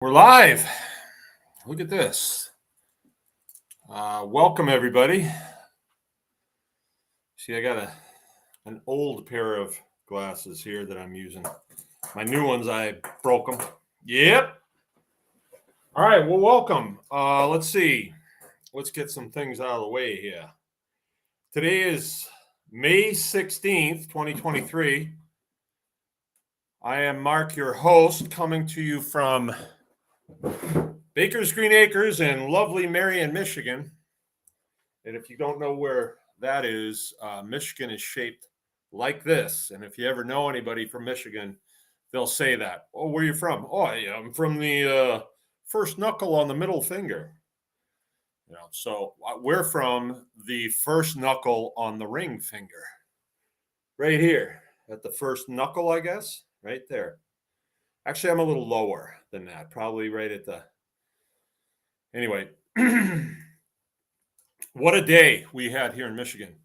We're live. Look at this. Welcome, everybody. See, I got an old pair of glasses here that I'm using. My new ones, I broke them. Yep. All right. Well, welcome. Let's see. Let's get some things out of the way here. Today is May 16th, 2023. I am Mark, your host, coming to you from Baker's Green Acres in lovely Marion, Michigan. And if you don't know where that is, Michigan is shaped like this. And if you ever know anybody from Michigan, they'll say that. Oh, where are you from? Oh, I'm from the first knuckle on the middle finger. So we're from the first knuckle on the ring finger. Right here at the first knuckle, I guess, right there. Actually, I'm a little lower than that, probably right at the. Anyway. What a day we had here in Michigan.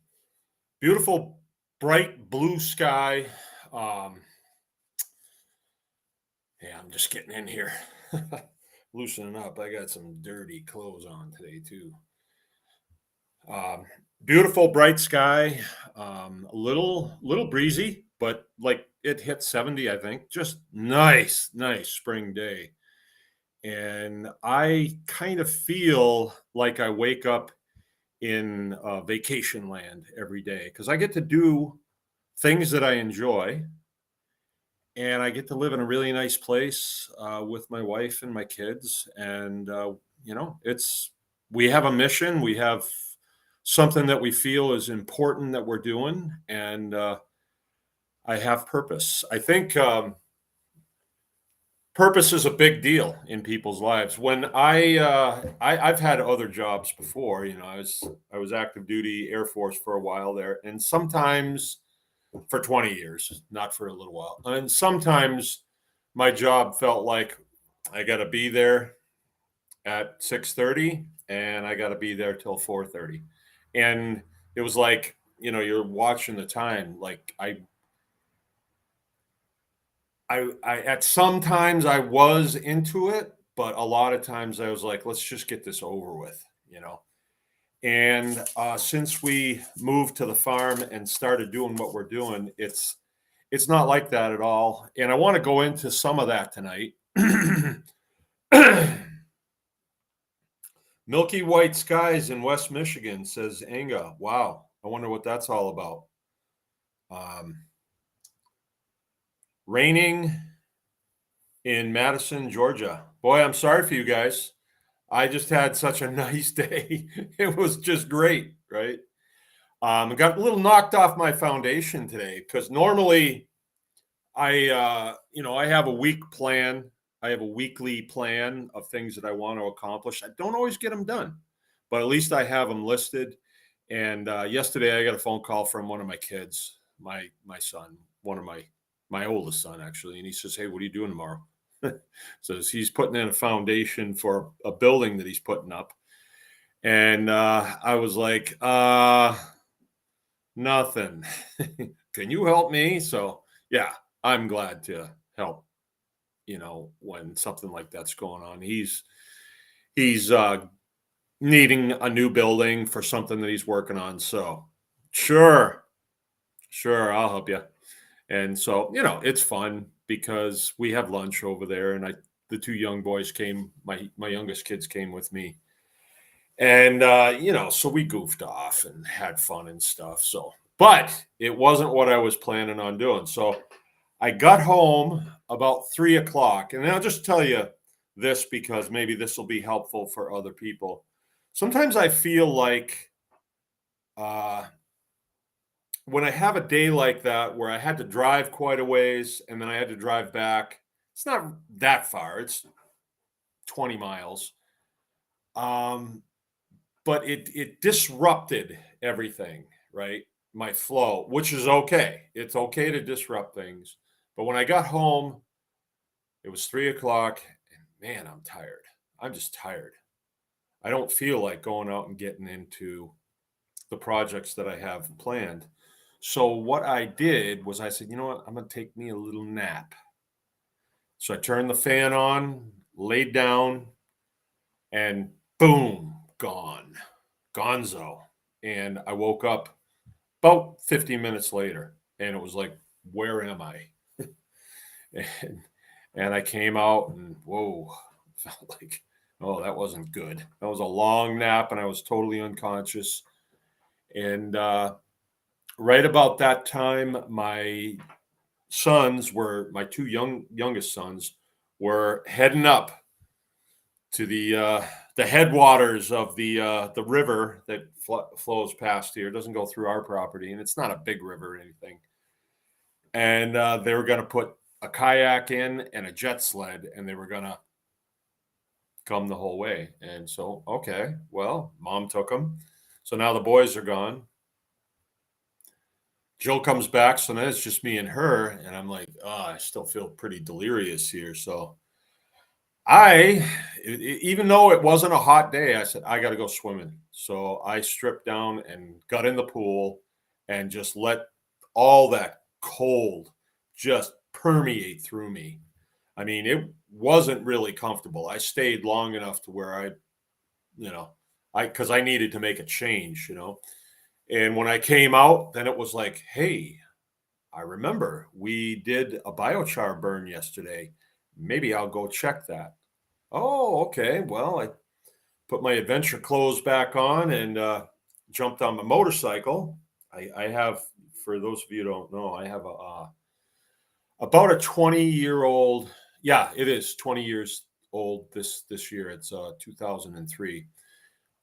Beautiful, bright blue sky. Yeah, I'm just getting in here. Loosening up. I got some dirty clothes on today, too. Beautiful, bright sky. A little breezy, but like it hit 70, I think. Just nice spring day. And I kind of feel like I wake up in vacation land every day because I get to do things that I enjoy, and I get to live in a really nice place with my wife and my kids. And it's we have a mission, we have something that we feel is important that we're doing, and I have purpose. I think purpose is a big deal in people's lives. When I've had other jobs before. I was active duty Air Force for a while there, and sometimes for 20 years, not for a little while. And sometimes my job felt like I got to be there at 6:30 and I got to be there till 4:30. And it was like, you're watching the time. Like I at some times I was into it, but a lot of times I was like, let's just get this over with. And since we moved to the farm and started doing what we're doing, it's not like that at all. And I want to go into some of that tonight. Milky white skies in West Michigan, says Anga. Wow. I wonder what that's all about. Raining in Madison, Georgia. Boy, I'm sorry for you guys. I just had such a nice day. It was just great, right? I got a little knocked off my foundation today because normally I have a week plan. I have a weekly plan of things that I want to accomplish. I don't always get them done, but at least I have them listed. And yesterday I got a phone call from one of my kids, my son, one of my oldest son actually, and he says, "Hey, what are you doing tomorrow?" So he's putting in a foundation for a building that he's putting up. And I was like, nothing. Can you help me? So yeah, I'm glad to help, when something like that's going on. He's needing a new building for something that he's working on. So sure, I'll help you. And so, it's fun because we have lunch over there, and the two young boys came, my youngest kids came with me. And so we goofed off and had fun and stuff. So, but it wasn't what I was planning on doing. So I got home about 3 o'clock, and I'll just tell you this because maybe this will be helpful for other people. Sometimes I feel like when I have a day like that where I had to drive quite a ways and then I had to drive back, it's not that far, it's 20 miles. But it disrupted everything, right? My flow, which is okay. It's okay to disrupt things. But when I got home, it was 3 o'clock, and man, I'm tired. I'm just tired. I don't feel like going out and getting into the projects that I have planned. So what I did was I said, you know what? I'm going to take me a little nap. So I turned the fan on, laid down, and boom, gone. Gonzo. And I woke up about 15 minutes later, and it was like, where am I? and, and I came out, and whoa, felt like, oh, that wasn't good. That was a long nap, and I was totally unconscious. And right about that time, my two youngest sons were heading up to the headwaters of the river that flows past here. It doesn't go through our property, and it's not a big river or anything. And they were going to put a kayak in and a jet sled, and they were going to come the whole way. And so, okay, well, mom took them. So now the boys are gone. Jill comes back, so then it's just me and her, and I'm like, oh, I still feel pretty delirious here. So even though it wasn't a hot day, I said, I got to go swimming. So I stripped down and got in the pool and just let all that cold just permeate through me. I mean, it wasn't really comfortable. I stayed long enough to where because I needed to make a change. And when I came out, then it was like, hey, I remember we did a biochar burn yesterday. Maybe I'll go check that. Oh, okay. Well, I put my adventure clothes back on and jumped on my motorcycle. I have, for those of you who don't know, I have about a 20-year-old. Yeah, it is 20 years old this year. It's 2003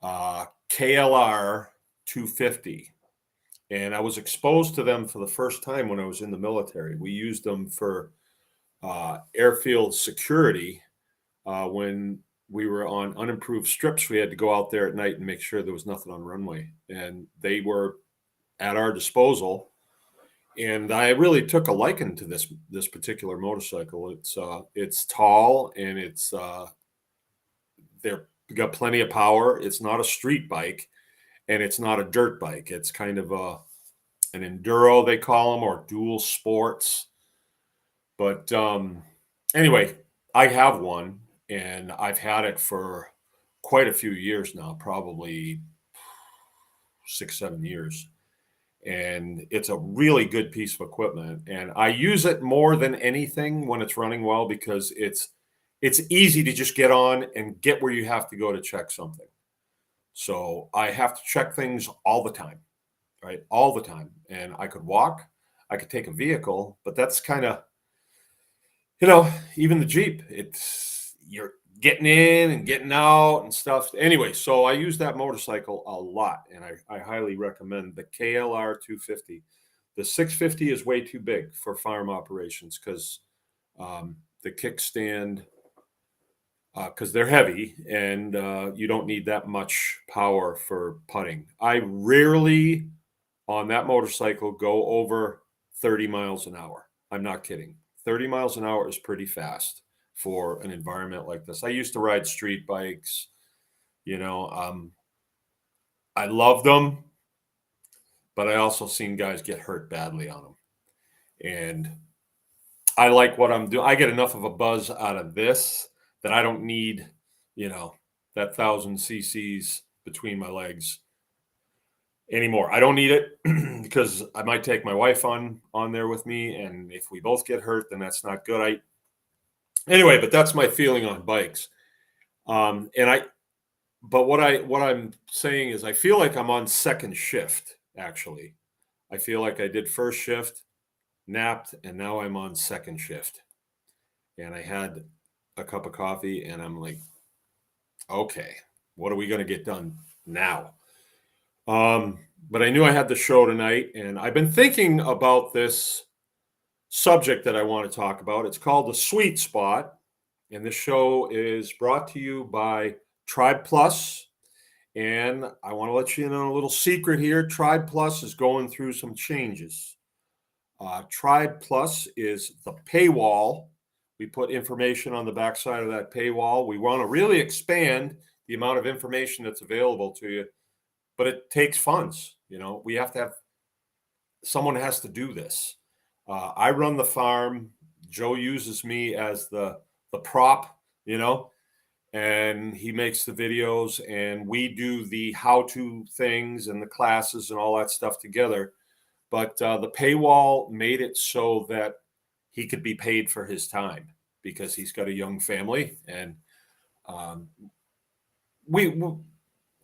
KLR 250. And I was exposed to them for the first time when I was in the military. We used them for airfield security. When we were on unimproved strips, we had to go out there at night and make sure there was nothing on runway. And they were at our disposal. And I really took a liking to this particular motorcycle. It's tall, and they're got plenty of power. It's not a street bike, and it's not a dirt bike. It's kind of an enduro, they call them, or dual sports. But anyway, I have one, and I've had it for quite a few years now, probably 6, 7 years. And it's a really good piece of equipment. And I use it more than anything when it's running well, because it's easy to just get on and get where you have to go to check something. So I have to check things all the time, right? All the time. And I could walk, I could take a vehicle, but that's kind of, even the Jeep, you're getting in and getting out and stuff. Anyway, so I use that motorcycle a lot, and I highly recommend the KLR 250. The 650 is way too big for farm operations because the kickstand, because they're heavy, and you don't need that much power for putting. I rarely on that motorcycle go over 30 miles an hour. I'm not kidding. 30 miles an hour is pretty fast for an environment like this. I used to ride street bikes, I loved them, but I also seen guys get hurt badly on them. And I like what I'm doing. I get enough of a buzz out of this that I don't need, that 1,000 cc's between my legs anymore. I don't need it because I might take my wife on there with me, and if we both get hurt, then that's not good. Anyway, but that's my feeling on bikes. But what I'm saying is I feel like I'm on second shift, actually. I feel like I did first shift, napped, and now I'm on second shift. And I had a cup of coffee, and I'm like, okay, what are we going to get done now? But I knew I had the show tonight, and I've been thinking about this subject that I want to talk about. It's called The Sweet Spot, and this show is brought to you by Tribe Plus. And I want to let you know a little secret here. Tribe Plus is going through some changes. Tribe Plus is the paywall. We put information on the backside of that paywall. We want to really expand the amount of information that's available to you, but it takes funds. We have to have someone has to do this. I run the farm. Joe uses me as the prop you know, and he makes the videos and we do the how-to things and the classes and all that stuff together. But the paywall made it so that he could be paid for his time because he's got a young family, and um, we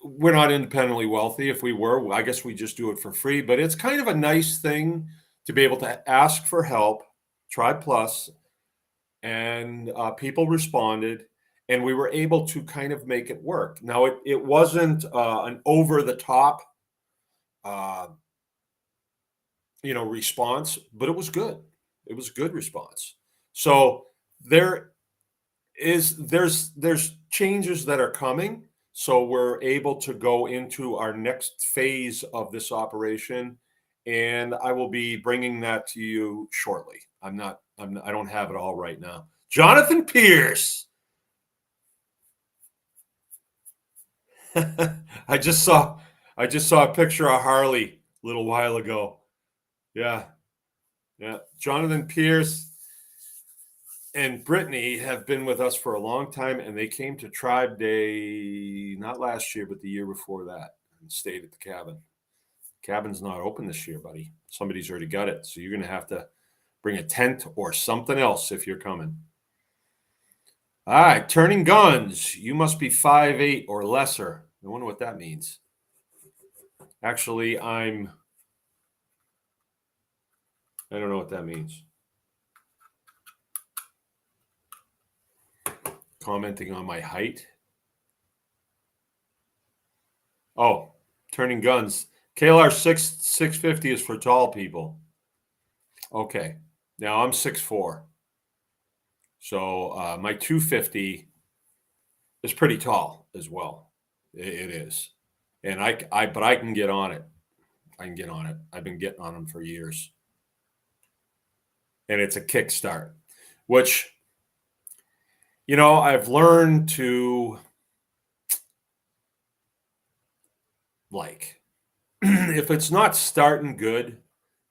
we're not independently wealthy. If we were, I guess we just do it for free. But it's kind of a nice thing to be able to ask for help. Tribe Plus, and people responded, and we were able to kind of make it work. Now, it wasn't an over the top, uh, response, but it was good. It was a good response. So there there's changes that are coming. So we're able to go into our next phase of this operation, and I will be bringing that to you shortly. I don't have it all right now. Jonathan Pierce. I just saw a picture of Harley a little while ago. Yeah. Yeah. Jonathan Pierce and Brittany have been with us for a long time, and they came to Tribe Day not last year, but the year before that, and stayed at the cabin. Cabin's not open this year, buddy. Somebody's already got it, so you're going to have to bring a tent or something else if you're coming. All right, turning guns. You must be 5'8" or lesser. I wonder what that means. Actually, I don't know what that means. Commenting on my height. Oh, turning guns. KLR 650 is for tall people. Okay. Now I'm 6'4". So my 250 is pretty tall as well. It is. And but I can get on it. I can get on it. I've been getting on them for years. And it's a kickstart, which, I've learned to like. If it's not starting good,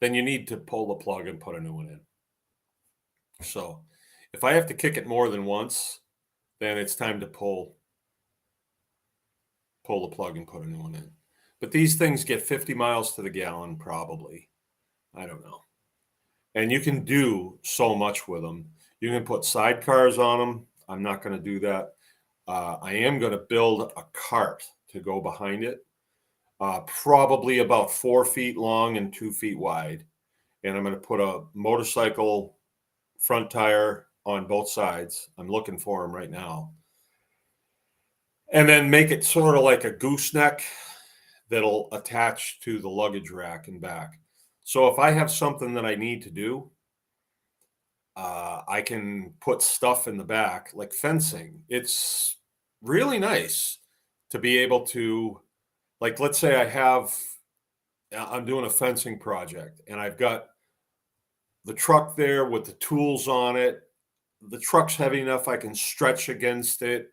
then you need to pull the plug and put a new one in. So if I have to kick it more than once, then it's time to pull the plug and put a new one in. But these things get 50 miles to the gallon, probably. I don't know. And you can do so much with them. You can put sidecars on them. I'm not going to do that. I am going to build a cart to go behind it, probably about 4 feet long and 2 feet wide. And I'm going to put a motorcycle front tire on both sides. I'm looking for them right now. And then make it sort of like a gooseneck that'll attach to the luggage rack and back. So if I have something that I need to do, I can put stuff in the back, like fencing. It's really nice to be able to, like, let's say I'm doing a fencing project and I've got the truck there with the tools on it. The truck's heavy enough I can stretch against it.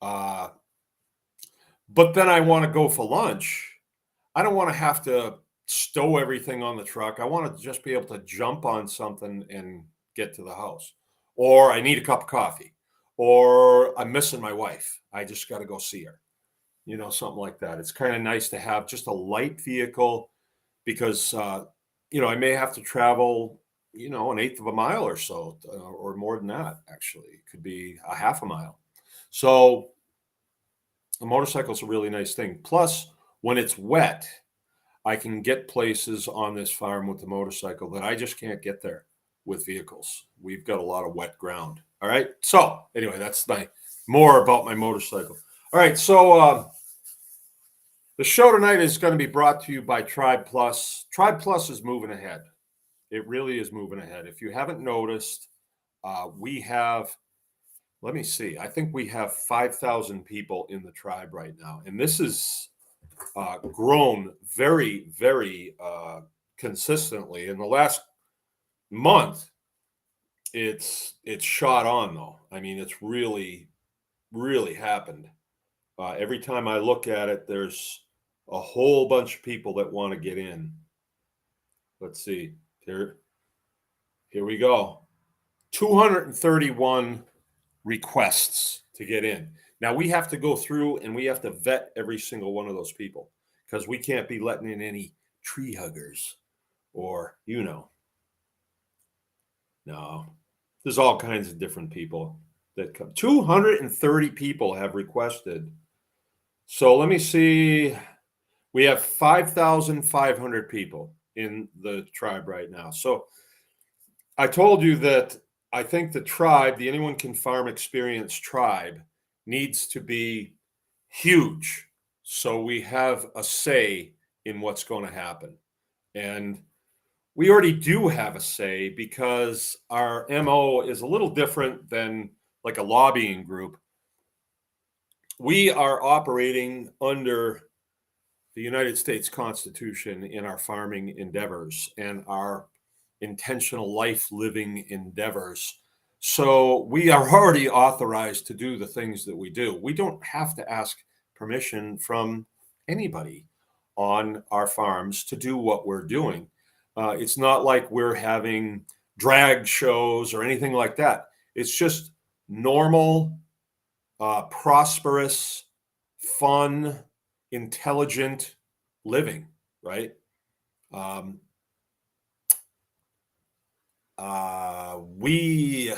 But then I want to go for lunch. I don't want to have to stow everything on the truck. I want to just be able to jump on something and get to the house. Or I need a cup of coffee. Or I'm missing my wife. I just got to go see her. Something like that. It's kind of nice to have just a light vehicle because, I may have to travel, an eighth of a mile or so, or more than that, actually. It could be a half a mile. So a motorcycle's a really nice thing. Plus, when it's wet, I can get places on this farm with the motorcycle that I just can't get there with vehicles. We've got a lot of wet ground. All right. So anyway, that's more about my motorcycle. All right. So the show tonight is going to be brought to you by Tribe Plus. Tribe Plus is moving ahead. It really is moving ahead. If you haven't noticed, we have, let me see, I think we have 5,000 people in the tribe right now. And this is grown very, very consistently. In the last month, it's shot on, though. I mean, it's really, really happened. Every time I look at it, there's a whole bunch of people that want to get in. Let's see. Here we go. 231 requests to get in. Now we have to go through and we have to vet every single one of those people because we can't be letting in any tree huggers or, no, there's all kinds of different people that come. 230 people have requested. So let me see. We have 5,500 people in the tribe right now. So I told you that I think the tribe, the Anyone Can Farm Experience tribe, needs to be huge. So we have a say in what's going to happen. And we already do have a say because our MO is a little different than like a lobbying group. We are operating under the United States Constitution in our farming endeavors and our intentional life living endeavors. So we are already authorized to do the things that we do. We don't have to ask permission from anybody on our farms to do what we're doing. It's not like we're having drag shows or anything like that. It's just normal, prosperous, fun, intelligent living, right? We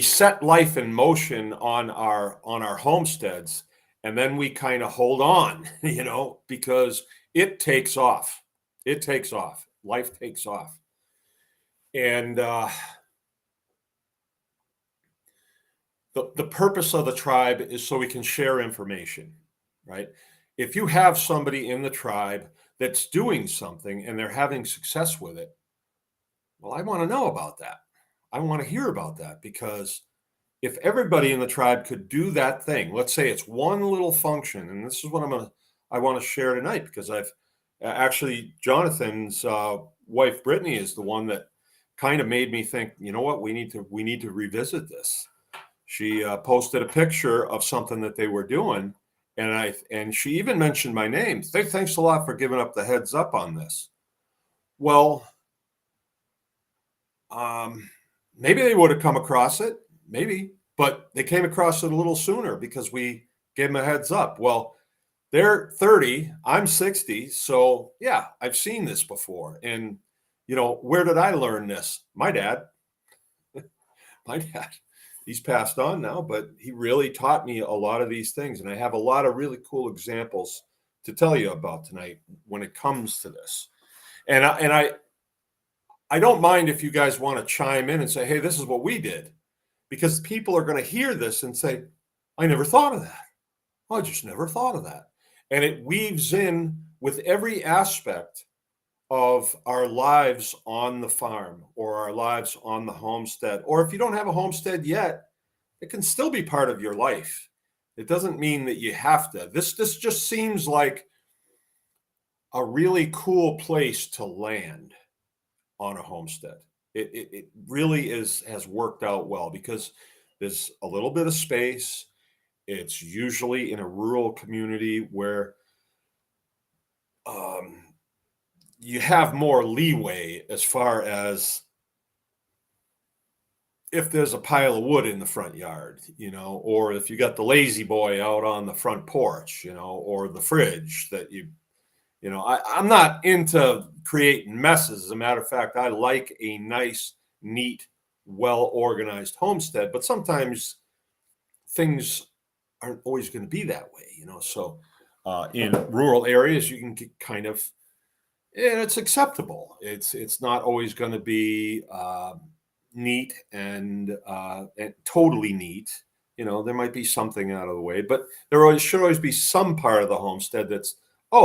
set life in motion on our homesteads, and then we kind of hold on, because it takes off. It takes off. Life takes off, and the purpose of the tribe is so we can share information, right? If you have somebody in the tribe that's doing something and they're having success with it, well, I want to know about that. I want to hear about that because if everybody in the tribe could do that thing, let's say it's one little function, and this is what I want to share tonight because I've actually Jonathan's wife Brittany is the one that kind of made me think, you know what, we need to revisit this. She posted a picture of something that they were doing, and she even mentioned my name. Thanks a lot for giving up the heads up on this. Well, maybe they would have come across it, maybe, but they came across it a little sooner because we gave them a heads up. Well, they're 30, I'm 60, so yeah, I've seen this before. And where did I learn this? My dad. My dad. He's passed on now, but he really taught me a lot of these things. And I have a lot of really cool examples to tell you about tonight when it comes to this. And I don't mind if you guys want to chime in and say, hey, this is what we did, because people are going to hear this and say, I never thought of that. I just never thought of that. And it weaves in with every aspect of our lives on the farm or our lives on the homestead. Or if you don't have a homestead yet, it can still be part of your life. It doesn't mean that you have to. This just seems like a really cool place to land on a homestead. It really has worked out well because there's a little bit of space. It's usually in a rural community where you have more leeway as far as if there's a pile of wood in the front yard, or if you got the lazy boy out on the front porch, or the fridge that I'm not into creating messes. As a matter of fact, I like a nice, neat, well-organized homestead, but sometimes things aren't always going to be that way, So in rural areas, you can get kind of, it's acceptable. It's not always going to be neat and totally neat. There might be something out of the way, but there should always be some part of the homestead that's,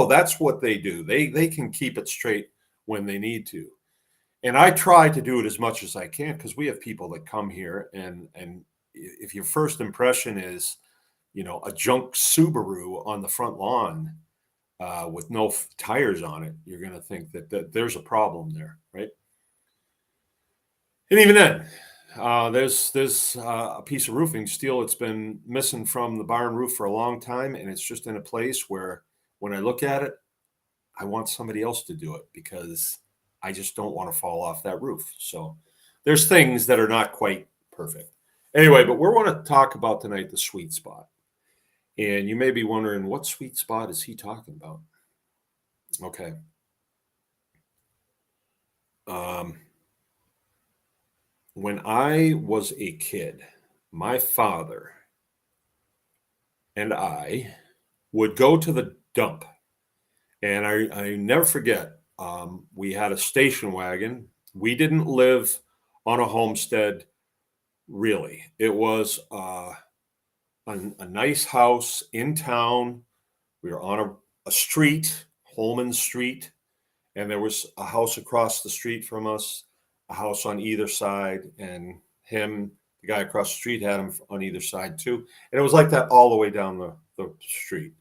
that's what they do. They can keep it straight when they need to. And I try to do it as much as I can because we have people that come here and if your first impression is, a junk Subaru on the front lawn with no tires on it, you're going to think that there's a problem there, right? And even then, there's a piece of roofing steel that's been missing from the barn roof for a long time, and it's just in a place where when I look at it, I want somebody else to do it because I just don't want to fall off that roof. So there's things that are not quite perfect. Anyway, but we're going to talk about tonight the sweet spot. And you may be wondering, what sweet spot is he talking about? Okay. When I was a kid, my father and I would go to the dump. And I never forget, we had a station wagon. We didn't live on a homestead, really. It was a nice house in town. We were on a street, Holman Street, and there was a house across the street from us, a house on either side, and the guy across the street, had him on either side too. And it was like that all the way down the street.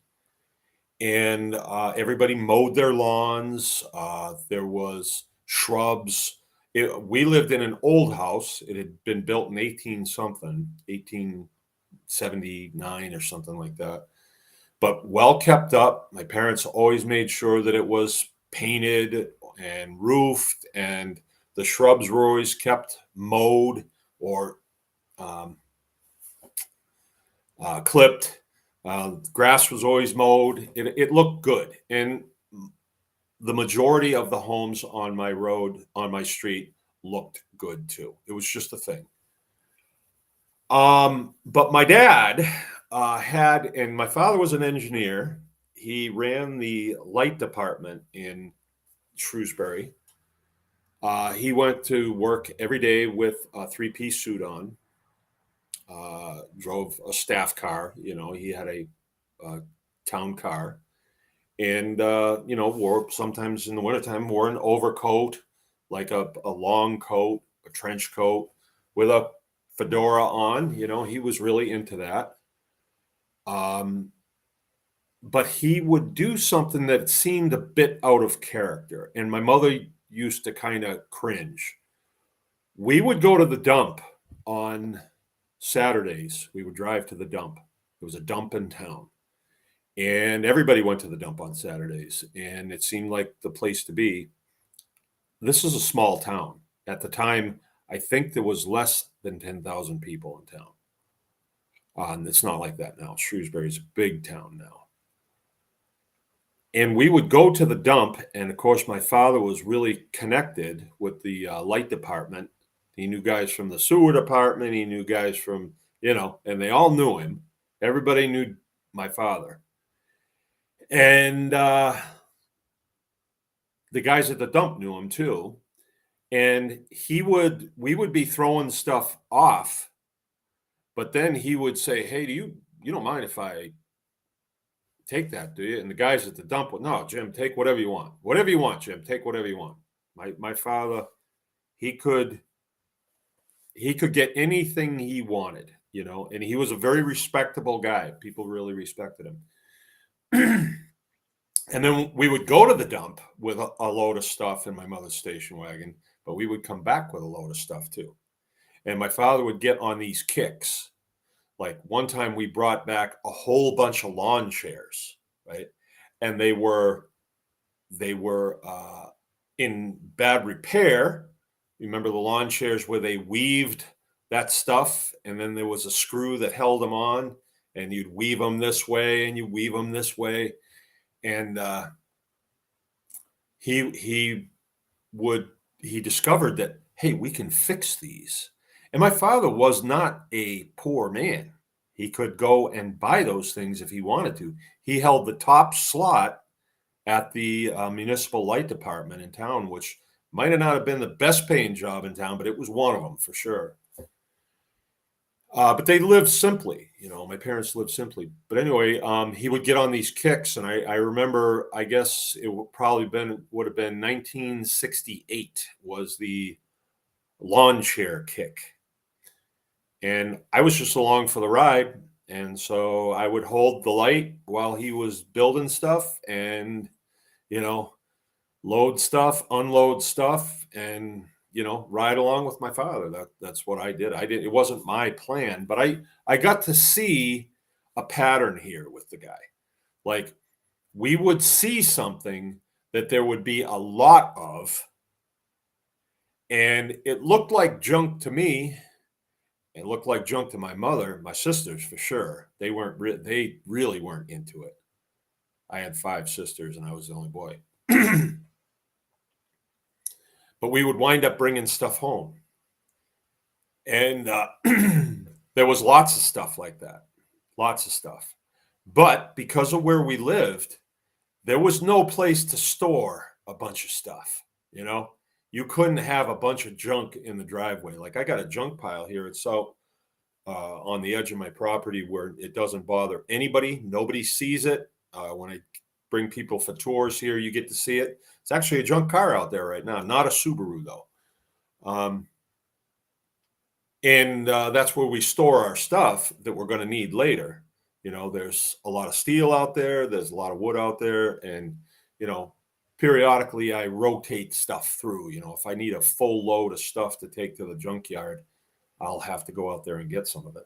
And everybody mowed their lawns. There was shrubs. We lived in an old house. It had been built in 1879 or something like that, but well kept up. My parents always made sure that it was painted and roofed, and the shrubs were always kept mowed or clipped. Grass was always mowed. It looked good. And the majority of the homes on my road, on my street, looked good too. It was just a thing. But my dad and my father was an engineer. He ran the light department in Shrewsbury. He went to work every day with a three-piece suit on. Drove a staff car. He had a town car, and wore, sometimes in the wintertime, wore an overcoat, like a long coat, a trench coat with a fedora on. He was really into that. But he would do something that seemed a bit out of character, and my mother used to kind of cringe. We would go to the dump on Saturdays. We would drive to the dump. It was a dump in town, and everybody went to the dump on Saturdays, and it seemed like the place to be. This is a small town. At the time, I think there was less than 10,000 people in town. It's not like that now. Shrewsbury is a big town now. And we would go to the dump, and of course, my father was really connected with the light department. He knew guys from the sewer department. He knew guys from, and they all knew him. Everybody knew my father. And the guys at the dump knew him too. And we would be throwing stuff off, but then he would say, "Hey, you don't mind if I take that, do you?" And the guys at the dump would, "No, Jim, take whatever you want. Whatever you want, Jim, take whatever you want." My father, he could get anything he wanted, and he was a very respectable guy. People really respected him. And then we would go to the dump with a load of stuff in my mother's station wagon, but we would come back with a load of stuff too. And my father would get on these kicks. Like one time we brought back a whole bunch of lawn chairs, right? And they were in bad repair. Remember the lawn chairs where they weaved that stuff, and then there was a screw that held them on, and you'd weave them this way and you weave them this way. And he discovered that, hey, we can fix these. And my father was not a poor man. He could go and buy those things if he wanted to. He held the top slot at the municipal light department in town, which might have not have been the best paying job in town, but it was one of them for sure. But they lived simply, my parents lived simply. But anyway, he would get on these kicks, and I remember, I guess it would have been 1968 was the lawn chair kick. And I was just along for the ride. And so I would hold the light while he was building stuff and, load stuff, unload stuff, and, ride along with my father. That's what I did. It wasn't my plan, but I got to see a pattern here with the guy. Like, we would see something that there would be a lot of, and it looked like junk to me. It looked like junk to my mother, my sisters for sure. They really weren't into it. I had 5 sisters and I was the only boy. But we would wind up bringing stuff home. And there was lots of stuff like that. Lots of stuff. But because of where we lived, there was no place to store a bunch of stuff, you know? You couldn't have a bunch of junk in the driveway. Like I got a junk pile here. It's out on the edge of my property where it doesn't bother anybody. Nobody sees it. When I bring people for tours here, you get to see it. It's actually a junk car out there right now, not a Subaru though. And that's where we store our stuff that we're going to need later. You know, there's a lot of steel out there. There's a lot of wood out there. And, you know, periodically I rotate stuff through. You know, if I need a full load of stuff to take to the junkyard, I'll have to go out there and get some of it.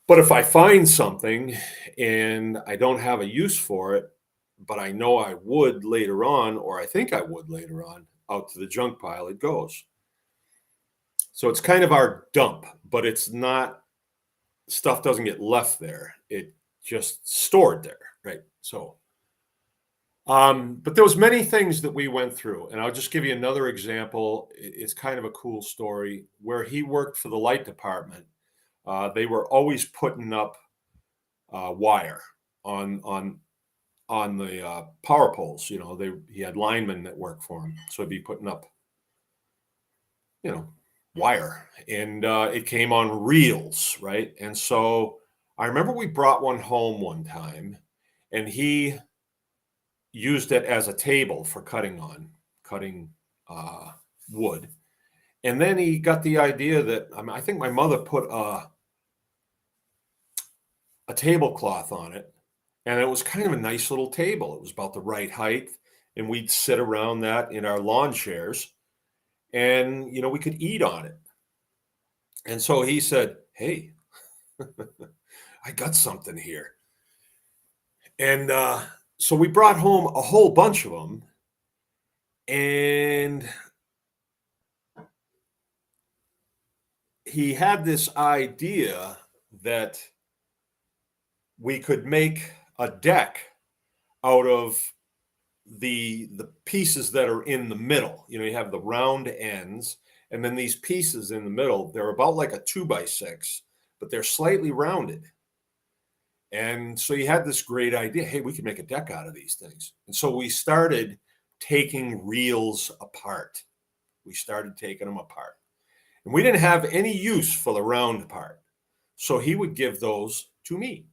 But if I find something and I don't have a use for it, but I know I would later on, or I think I would later on, out to the junk pile it goes. So it's kind of our dump, but it's not, stuff doesn't get left there. It just stored there, right? So, but there was many things that we went through, and I'll just give you another example. It's kind of a cool story where he worked for the light department. They were always putting up wire on the power poles. You know, he had linemen that worked for him, so he'd be putting up, you know, wire, and it came on reels, right? And so I remember we brought one home one time, and he used it as a table for cutting wood. And then he got the idea that I think my mother put a tablecloth on it, and it was kind of a nice little table. It was about the right height, and we'd sit around that in our lawn chairs, and you know, we could eat on it. And so he said, "Hey, I got something here." And so we brought home a whole bunch of them, and he had this idea that we could make a deck out of the pieces that are in the middle. You know, you have the round ends, and then these pieces in the middle, they're about like a 2x6, but they're slightly rounded. And so he had this great idea. Hey, we could make a deck out of these things. And so we started taking reels apart. We started taking them apart. And we didn't have any use for the round part. So he would give those to me.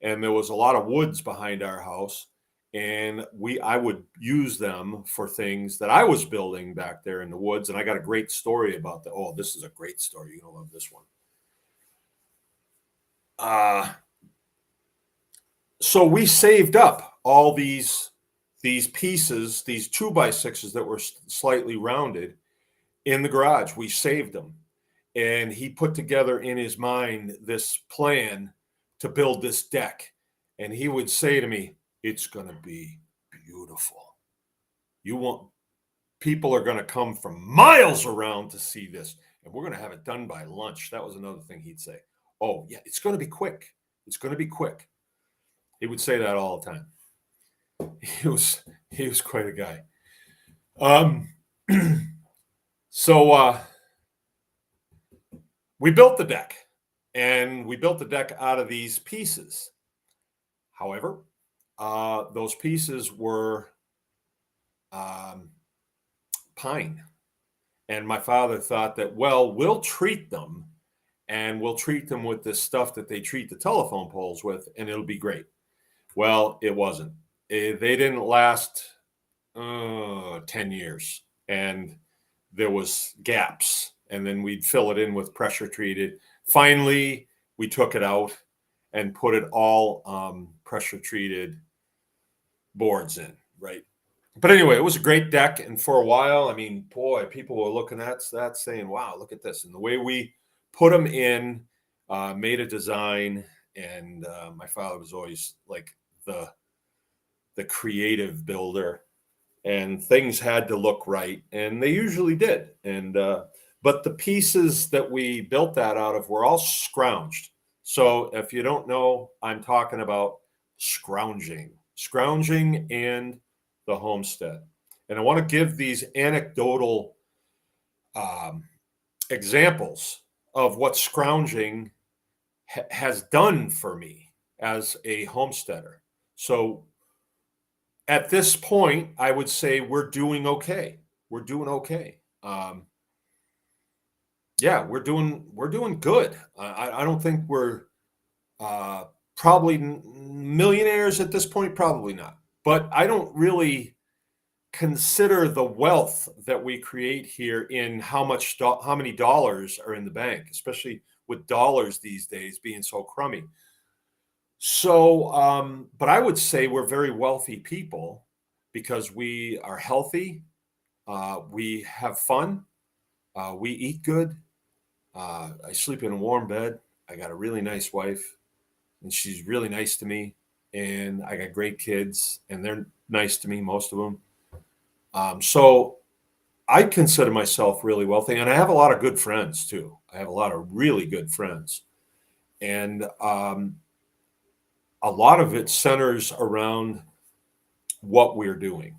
And there was a lot of woods behind our house. And I would use them for things that I was building back there in the woods. And I got a great story about that. Oh, this is a great story. You're going to love this one. So we saved up all these pieces, these 2x6s that were slightly rounded in the garage. We saved them. And he put together in his mind this plan to build this deck. And he would say to me, "It's going to be beautiful. People are going to come from miles around to see this. And we're going to have it done by lunch." That was another thing he'd say. "Oh, yeah, it's going to be quick. It's going to be quick." He would say that all the time. He was quite a guy. So we built the deck, and we built the deck out of these pieces. However, those pieces were pine. And my father thought that, well, we'll treat them, and we'll treat them with this stuff that they treat the telephone poles with, and it'll be great. Well, it wasn't. They didn't last 10 years, and there was gaps, and then we'd fill it in with pressure treated. Finally, we took it out and put it all pressure treated boards in, right? But anyway, it was a great deck, and for a while, I mean, boy, people were looking at that saying, "Wow, look at this." And the way we put them in, made a design, and my father was always like the creative builder, and things had to look right, and they usually did. And But the pieces that we built that out of were all scrounged. So if you don't know, I'm talking about scrounging and the homestead. And I want to give these anecdotal um, examples of what scrounging has done for me as a homesteader. So at this point, I would say we're doing okay. We're doing okay. Yeah, we're doing good. I don't think we're uh, probably millionaires at this point. Probably not. But I don't really consider the wealth that we create here in how many dollars are in the bank, especially with dollars these days being so crummy. So, but I would say we're very wealthy people because we are healthy, we have fun, we eat good. I sleep in a warm bed. I got a really nice wife, and she's really nice to me. And I got great kids, and they're nice to me, most of them. So I consider myself really wealthy, and I have a lot of good friends too. I have a lot of really good friends, and a lot of it centers around what we're doing,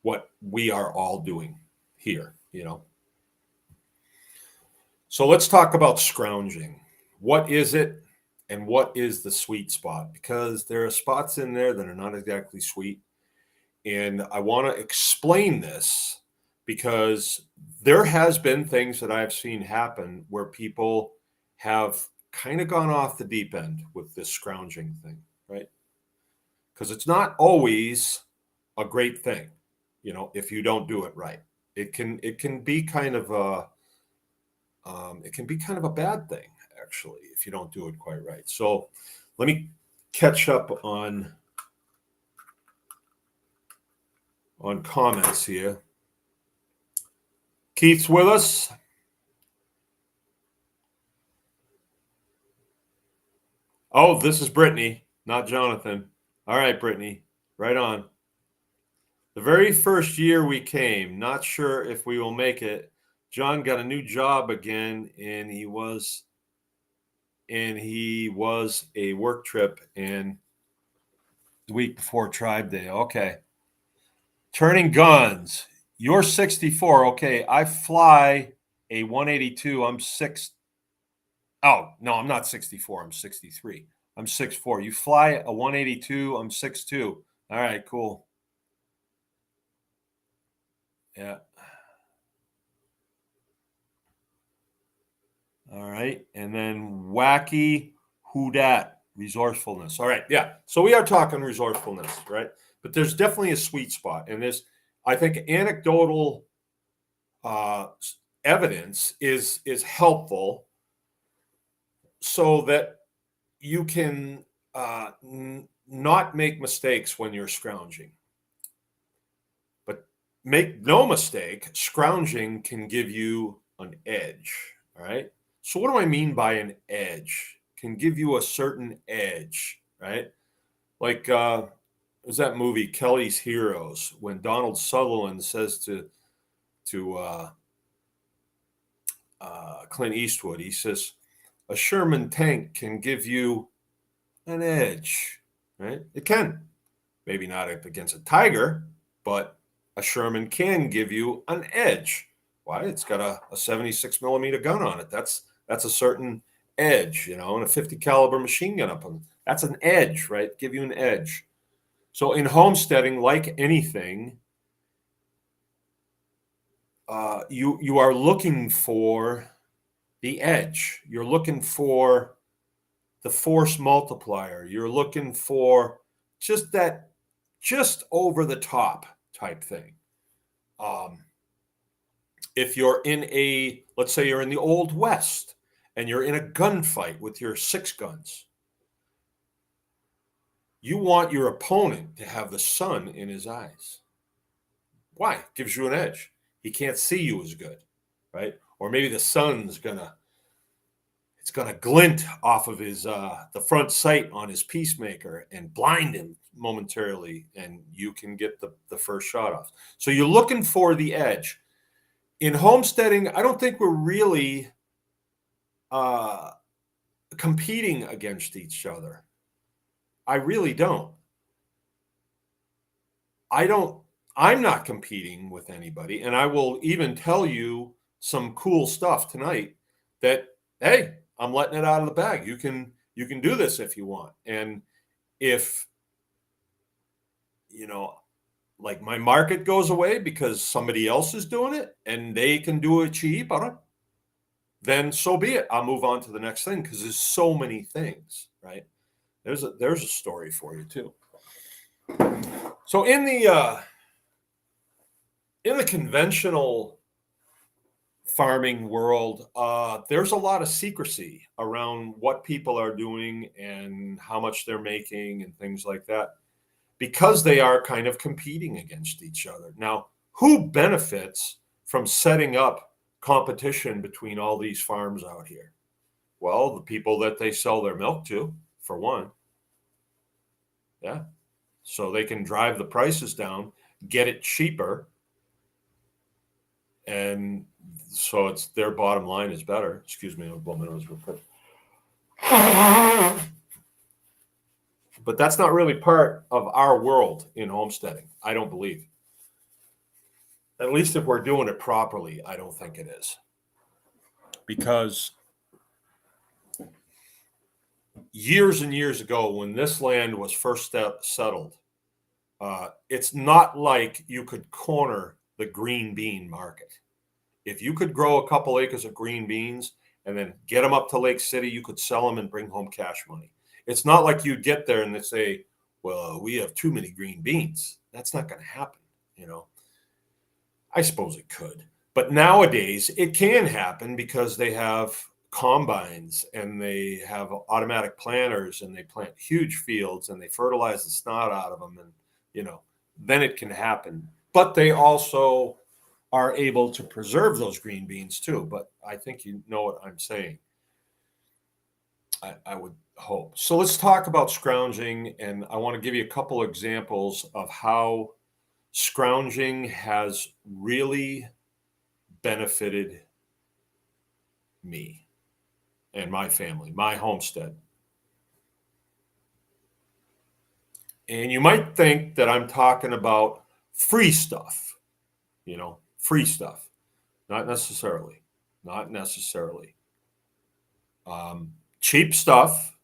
what we are all doing here, you know. So let's talk about scrounging. What is it and what is the sweet spot? Because there are spots in there that are not exactly sweet. And I want to explain this because there has been things that I've seen happen where people have kind of gone off the deep end with this scrounging thing, right? Because it's not always a great thing, you know, if you don't do it right. It can be kind of a it can be kind of a bad thing actually if you don't do it quite right. So let me catch up on comments here. Keith's with us. Oh, this is Brittany, not Jonathan. All right, Brittany, right on. The very first year we came, not sure if we will make it. John got a new job again, and he was a work trip and the week before Tribe Day. Okay. Turning guns. You're 64. Okay. I fly a 182. I'm six. Oh, no, I'm not 64. I'm 63. I'm 6'4". You fly a 182. I'm 6'2". All right, cool. Yeah. All right. And then wacky who dat resourcefulness. All right. Yeah. So we are talking resourcefulness, right? But there's definitely a sweet spot. And this, I think anecdotal uh, evidence is helpful so that you can not make mistakes when you're scrounging. But make no mistake, scrounging can give you an edge. All right. So what do I mean by an edge? Can give you a certain edge, right? Like was that movie Kelly's Heroes when Donald Sutherland says to Clint Eastwood, he says, a Sherman tank can give you an edge, right? It can. Maybe not up against a tiger, but a Sherman can give you an edge. Why? It's got a 76 millimeter gun on it. That's a certain edge, you know, and a 50 caliber machine gun up on. That's an edge, right? Give you an edge. So in homesteading, like anything, you are looking for the edge. You're looking for the force multiplier. You're looking for just over the top type thing. If you're let's say you're in the Old West and you're in a gunfight with your six guns, you want your opponent to have the sun in his eyes. Why? It gives you an edge. He can't see you as good, right? Or maybe the sun's it's gonna glint off of his the front sight on his peacemaker and blind him momentarily, and you can get the first shot off. So you're looking for the edge. in homesteading, I don't think we're really uh, competing against each other. I really don't. I'm not competing with anybody. And I will even tell you some cool stuff tonight that, hey, I'm letting it out of the bag. You can do this if you want. And if, like my market goes away because somebody else is doing it and they can do it cheaper, then so be it. I'll move on to the next thing because there's so many things, right? There's a story for you too. So in the conventional farming world, there's a lot of secrecy around what people are doing and how much they're making and things like that, because they are kind of competing against each other. Now, who benefits from setting up competition between all these farms out here? Well, the people that they sell their milk to, for one. Yeah. So they can drive the prices down, get it cheaper. And so it's their bottom line is better. Excuse me, I'll blow my nose real quick. But that's not really part of our world in homesteading, I don't believe. At least if we're doing it properly, I don't think it is. Because years and years ago, when this land was first settled, it's not like you could corner the green bean market. If you could grow a couple acres of green beans and then get them up to Lake City, you could sell them and bring home cash money. It's not like you get there and they say, well, we have too many green beans. That's not going to happen, I suppose it could. But nowadays it can happen because they have combines and they have automatic planters and they plant huge fields and they fertilize the snot out of them, and then it can happen. But they also are able to preserve those green beans too. But I think you know what I'm saying. I would hope. So let's talk about scrounging, and I want to give you a couple examples of how scrounging has really benefited me and my family, my homestead. And you might think that I'm talking about free stuff, free stuff. Not necessarily. Not necessarily. Cheap stuff,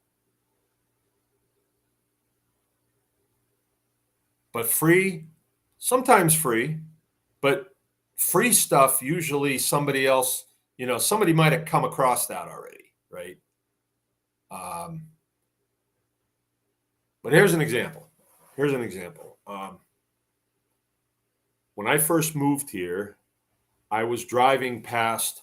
but free, sometimes free, but free stuff, usually somebody else, somebody might have come across that already, right? But here's an example. When I first moved here, I was driving past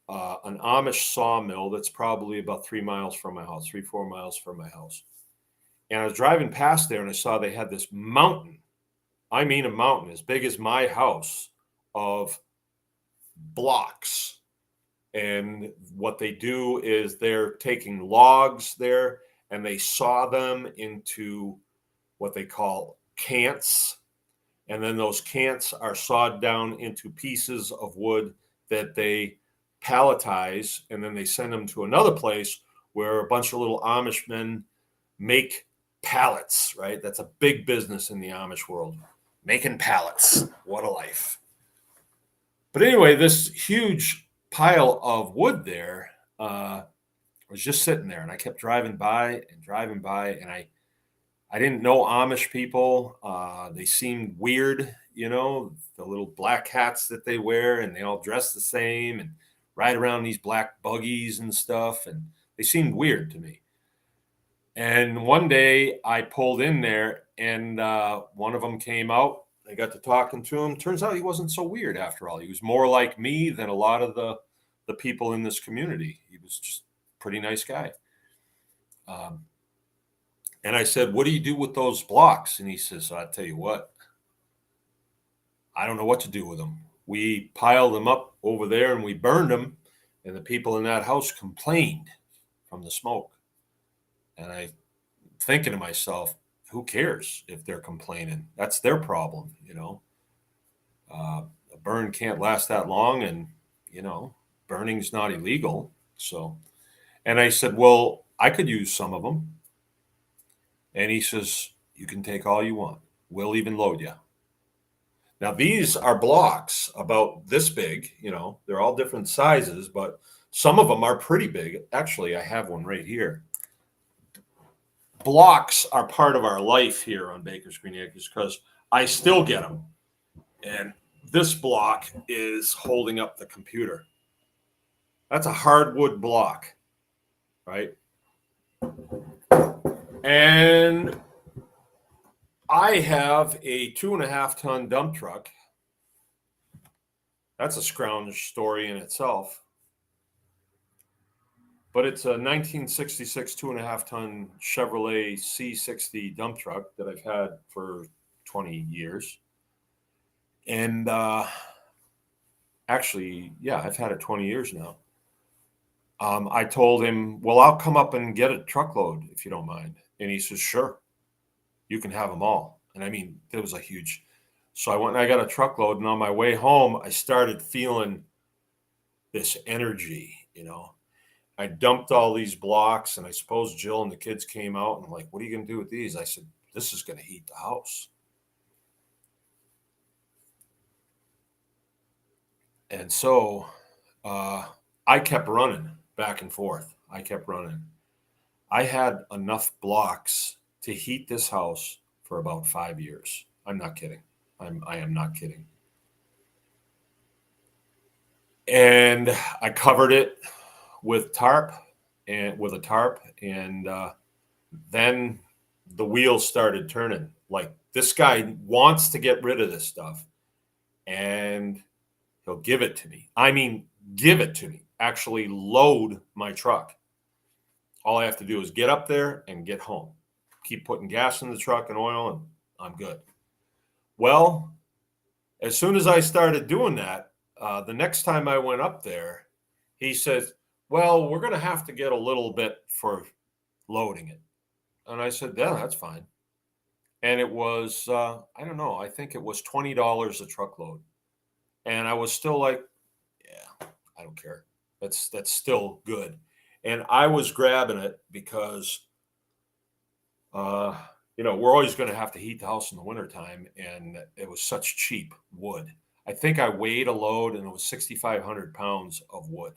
an Amish sawmill that's probably about 3 miles from my house, 4 miles from my house. And I was driving past there and I saw they had this mountain. I mean, a mountain as big as my house of blocks. And what they do is they're taking logs there and they saw them into what they call cants. And then those cants are sawed down into pieces of wood that they palletize, and then they send them to another place where a bunch of little Amish men make pallets, right? That's a big business in the Amish world, making pallets. What a life. But anyway, this huge pile of wood there was just sitting there, and I kept driving by, and I didn't know Amish people. They seemed weird, the little black hats that they wear, and they all dress the same and ride around these black buggies and stuff. And they seemed weird to me. And one day I pulled in there and one of them came out. I got to talking to him. Turns out he wasn't so weird after all. He was more like me than a lot of the people in this community. He was just a pretty nice guy. And I said, what do you do with those blocks? And he says, I'll tell you what, I don't know what to do with them. We piled them up over there and we burned them. And the people in that house complained from the smoke. And I thinking to myself, who cares if they're complaining? That's their problem, A burn can't last that long, and burning's not illegal. So, and I said, well, I could use some of them. And he says, you can take all you want. We'll even load you. Now, these are blocks about this big, they're all different sizes, but some of them are pretty big. Actually, I have one right here. Blocks are part of our life here on Baker's Green Acres because I still get them. And this block is holding up the computer. That's a hardwood block, right? And I have a 2.5-ton dump truck. That's a scrounge story in itself. But it's a 1966 2.5-ton Chevrolet C60 dump truck that I've had for 20 years. And actually, yeah, I've had it 20 years now. I told him, well, I'll come up and get a truckload if you don't mind. And he says, sure, you can have them all. And I mean, it was a huge. So I went and I got a truckload. And on my way home, I started feeling this energy, I dumped all these blocks, and I suppose Jill and the kids came out and like, what are you going to do with these? I said, this is going to heat the house. And so I kept running back and forth. I kept running. I had enough blocks to heat this house for about 5 years. I'm not kidding. I am not kidding. And I covered it with a tarp, and then the wheels started turning. Like, this guy wants to get rid of this stuff, and he'll give it to me. I mean, give it to me. Actually load my truck. All I have to do is get up there and get home. Keep putting gas in the truck and oil, and I'm good. Well, as soon as I started doing that, the next time I went up there, he says, well, we're going to have to get a little bit for loading it. And I said, yeah, that's fine. And it was, I don't know, I think it was $20 a truckload. And I was still like, yeah, I don't care. That's still good. And I was grabbing it because, we're always going to have to heat the house in the wintertime. And it was such cheap wood. I think I weighed a load, and it was 6,500 pounds of wood.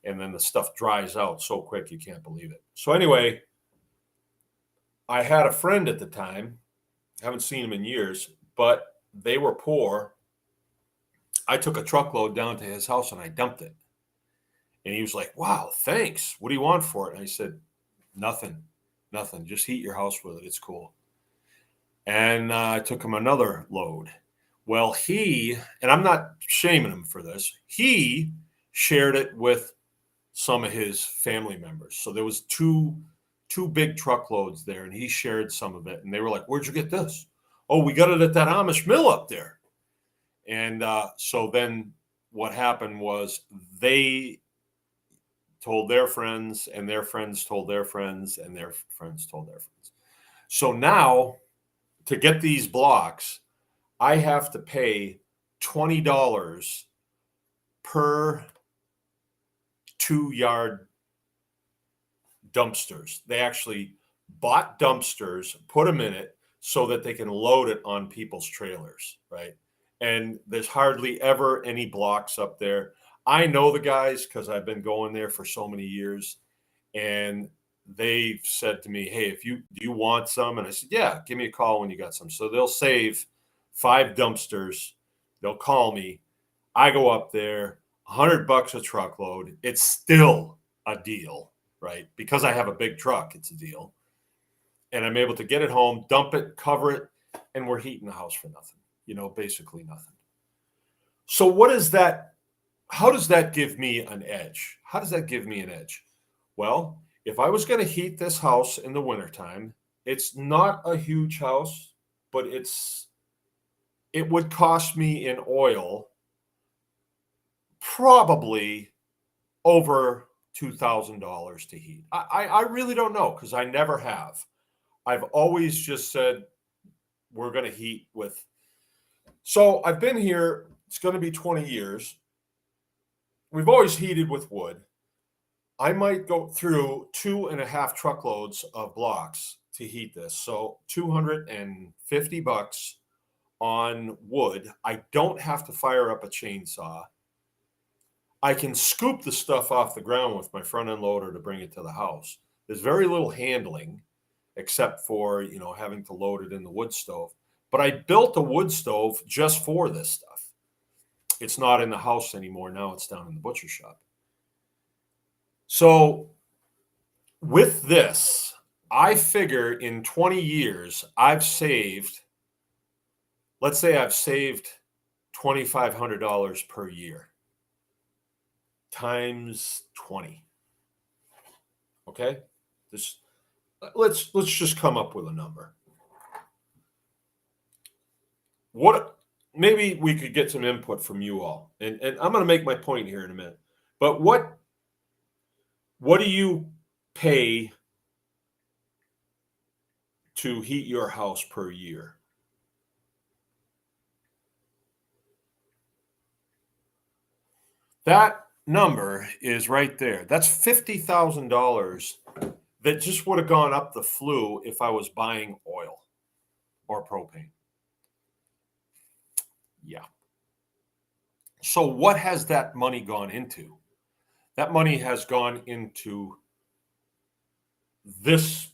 And then the stuff dries out so quick you can't believe it. So anyway, I had a friend at the time. Haven't seen him in years, but they were poor. I took a truckload down to his house and I dumped it. And he was like, wow, thanks. What do you want for it? And I said, nothing. Just heat your house with it. It's cool. And I took him another load. Well, and I'm not shaming him for this, he shared it with some of his family members. So there was two big truckloads there, and he shared some of it. And they were like, where'd you get this? Oh, we got it at that Amish mill up there. And so then what happened was they told their friends, and their friends told their friends, and their friends told their friends. So now, to get these blocks, I have to pay $20 per 2-yard dumpsters. They actually bought dumpsters, put them in it so that they can load it on people's trailers, right? And there's hardly ever any blocks up there. I know the guys because I've been going there for so many years, and they've said to me, hey, do you want some? And I said, yeah, give me a call when you got some. So they'll save 5 dumpsters. They'll call me. I go up there, $100 a truckload. It's still a deal, right? Because I have a big truck, it's a deal. And I'm able to get it home, dump it, cover it, and we're heating the house for nothing, basically nothing. So what is that? How does that give me an edge? How does that give me an edge? Well, if I was going to heat this house in the wintertime, it's not a huge house, but it would cost me in oil probably over $2,000 to heat. I really don't know because I never have. I've always just said we're going to heat with. So I've been here It's going to be 20 years. We've always heated with wood. I might go through 2.5 truckloads of blocks to heat this. So $250 on wood. I don't have to fire up a chainsaw. I can scoop the stuff off the ground with my front end loader to bring it to the house. There's very little handling except for, having to load it in the wood stove. But I built a wood stove just for this stuff. It's not in the house anymore. Now it's down in the butcher shop. So with this, I figure in 20 years, let's say I've saved $2,500 per year times 20. Okay? Let's just come up with a number. Maybe we could get some input from you all. And I'm going to make my point here in a minute. But what do you pay to heat your house per year? That number is right there. That's $50,000 that just would have gone up the flue if I was buying oil or propane. Yeah. So what has that money gone into? That money has gone into this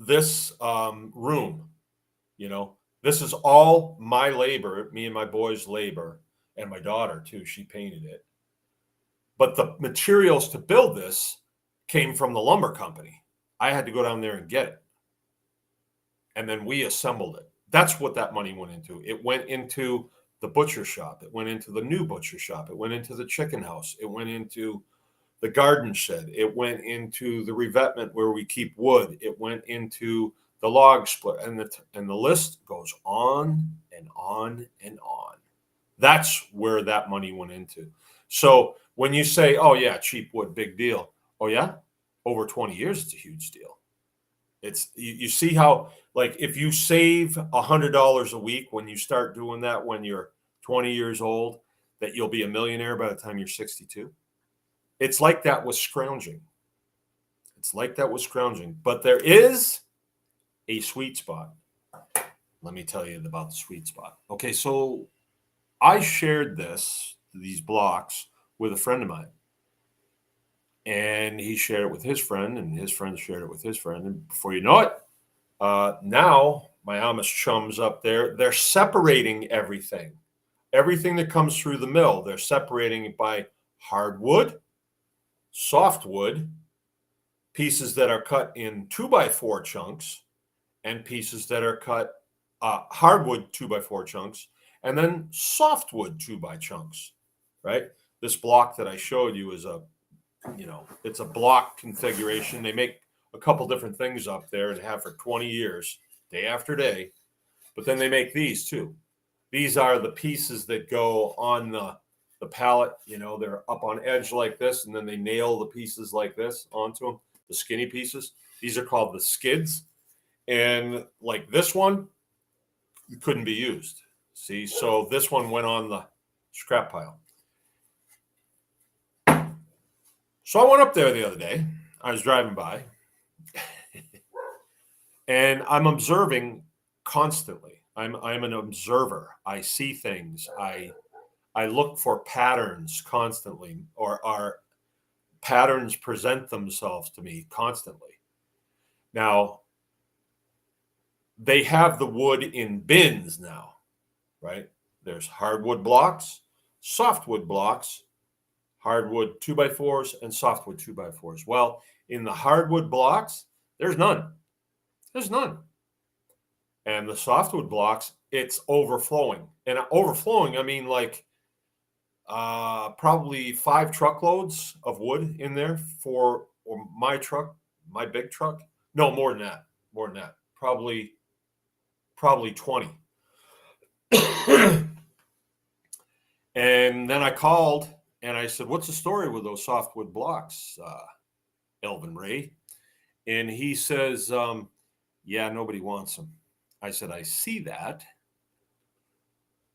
room. This is all my labor, me and my boys' labor, and my daughter too. She painted it. But the materials to build this came from the lumber company. I had to go down there and get it. And then we assembled it. That's what that money went into. It went into the butcher shop. It went into the new butcher shop. It went into the chicken house. It went into the garden shed. It went into the revetment where we keep wood. It went into the log split. And the list goes on and on and on. That's where that money went into. So when you say, oh, yeah, cheap wood, big deal. Oh, yeah? Over 20 years, it's a huge deal. You see how, like, if you save $100 a week when you start doing that when you're 20 years old, that you'll be a millionaire by the time you're 62. It's like that with scrounging. But there is a sweet spot. Let me tell you about the sweet spot. Okay, so I shared these blocks with a friend of mine. And he shared it with his friend, and his friend shared it with his friend. And before you know it, now my Amish chums up there, they're separating everything. Everything that comes through the mill, they're separating it by hardwood, softwood, pieces that are cut in 2x4 chunks, and pieces that are cut hardwood 2x4 chunks, and then softwood 2x chunks, right? This block that I showed you is it's a block configuration. They make a couple different things up there and have for 20 years, day after day. But then they make these too. These are the pieces that go on the pallet. They're up on edge like this, and then they nail the pieces like this onto them, the skinny pieces. These are called the skids. And like this one, it couldn't be used. See, so this one went on the scrap pile. So I went up there the other day. I was driving by, and I'm observing constantly. I'm an observer. I see things. I look for patterns constantly, or our patterns present themselves to me constantly. Now, they have the wood in bins now, right? There's hardwood blocks, softwood blocks, hardwood 2x4s, and softwood 2x4s. Well, in the hardwood blocks, there's none. And the softwood blocks, it's overflowing. And overflowing, I mean like probably 5 truckloads of wood in there for my truck, my big truck. No, more than that. Probably 20. And then I called and I said, what's the story with those softwood blocks, Elvin Ray? And he says, yeah, nobody wants them. I said, I see that.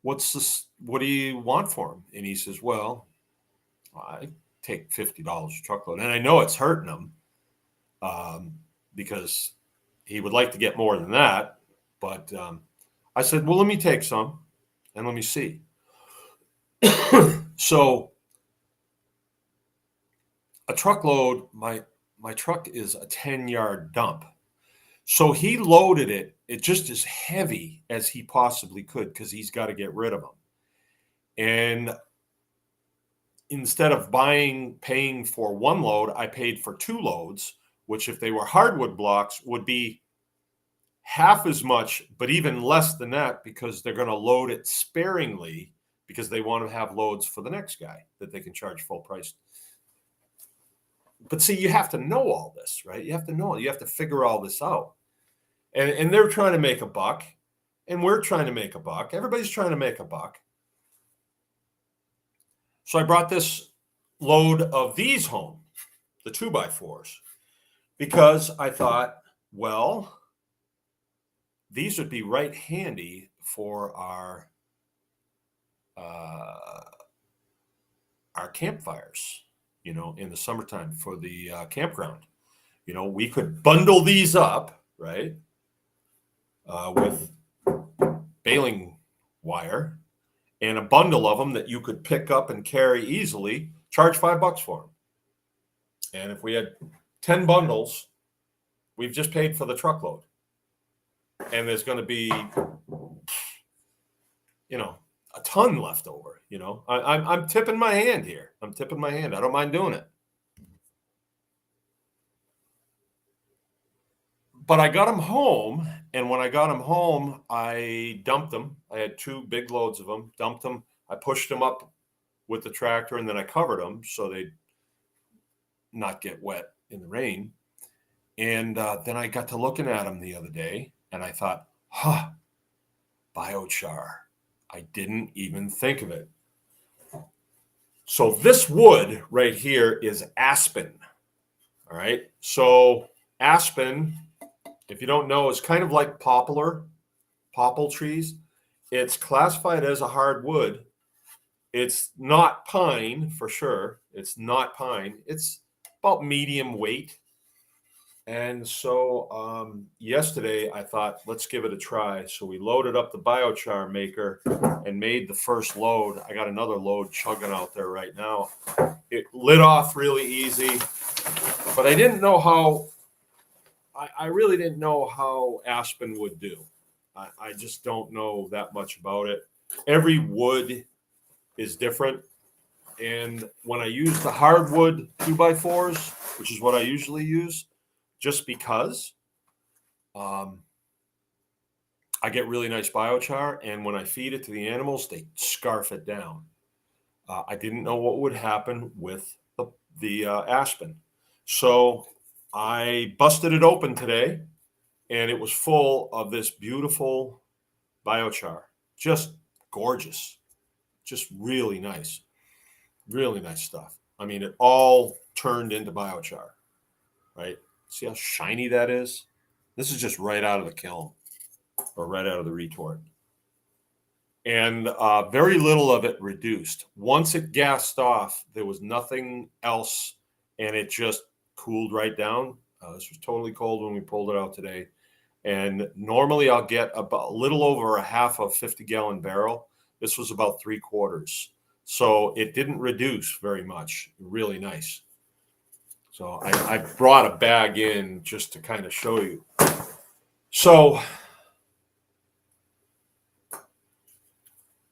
what's this? What do you want for him? And he says, well, I take $50 a truckload. And I know it's hurting him because he would like to get more than that. But I said, well, let me take some and let me see. So a truckload, my truck is a 10-yard dump. So he loaded it. It just as heavy as he possibly could because he's got to get rid of them. And instead of paying for one load, I paid for two loads, which if they were hardwood blocks would be half as much, but even less than that because they're going to load it sparingly because they want to have loads for the next guy that they can charge full price. But see, you have to know all this, right? You have to know it. You have to figure all this out. And they're trying to make a buck, and we're trying to make a buck. Everybody's trying to make a buck. So I brought this load of these home, the 2x4s, because I thought, well, these would be right handy for our campfires, in the summertime for the campground. We could bundle these up, right, with baling wire and a bundle of them that you could pick up and carry easily, charge $5 for them. And if we had 10 bundles, we've just paid for the truckload. And there's going to be, a ton left over. I'm tipping my hand here. I don't mind doing it. But I got them home, and when I got them home, I dumped them. I had 2 big loads of them, dumped them. I pushed them up with the tractor, and then I covered them so they'd not get wet in the rain. And then I got to looking at them the other day, and I thought, biochar. I didn't even think of it. So this wood right here is aspen. All right. So aspen, if you don't know, is kind of like popple trees. It's classified as a hardwood. It's not pine for sure. It's not pine. It's about medium weight. And so yesterday I thought, let's give it a try. So we loaded up the biochar maker and made the first load. I got another load chugging out there right now. It lit off really easy, but I didn't know how, I really didn't know how aspen would do. I just don't know that much about it. Every wood is different. And when I use the hardwood 2x4s, which is what I usually use, just because I get really nice biochar, and when I feed it to the animals, they scarf it down. I didn't know what would happen with the aspen. So I busted it open today, and it was full of this beautiful biochar. Just gorgeous. Just really nice stuff. I mean, it all turned into biochar, right? See how shiny that is? This is just right out of the kiln or right out of the retort. And very little of it reduced. Once it gassed off, there was nothing else, and it just cooled right down. This was totally cold when we pulled it out today. And normally I'll get about a little over a half of 50-gallon barrel. This was about 3/4. So it didn't reduce very much. Really nice. So I brought a bag in just to kind of show you. So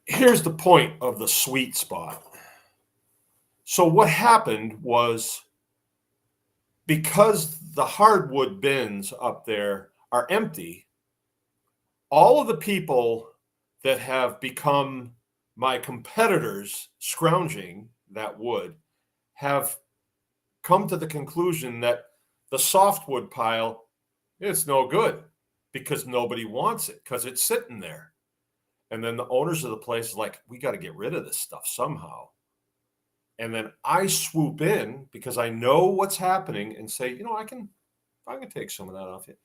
here's the point of the sweet spot. So what happened was, because the hardwood bins up there are empty, all of the people that have become my competitors scrounging that wood have come to the conclusion that the softwood pile, it's no good because nobody wants it because it's sitting there. And then the owners of the place are like, we got to get rid of this stuff somehow. And then I swoop in because I know what's happening and say, I can take some of that off you.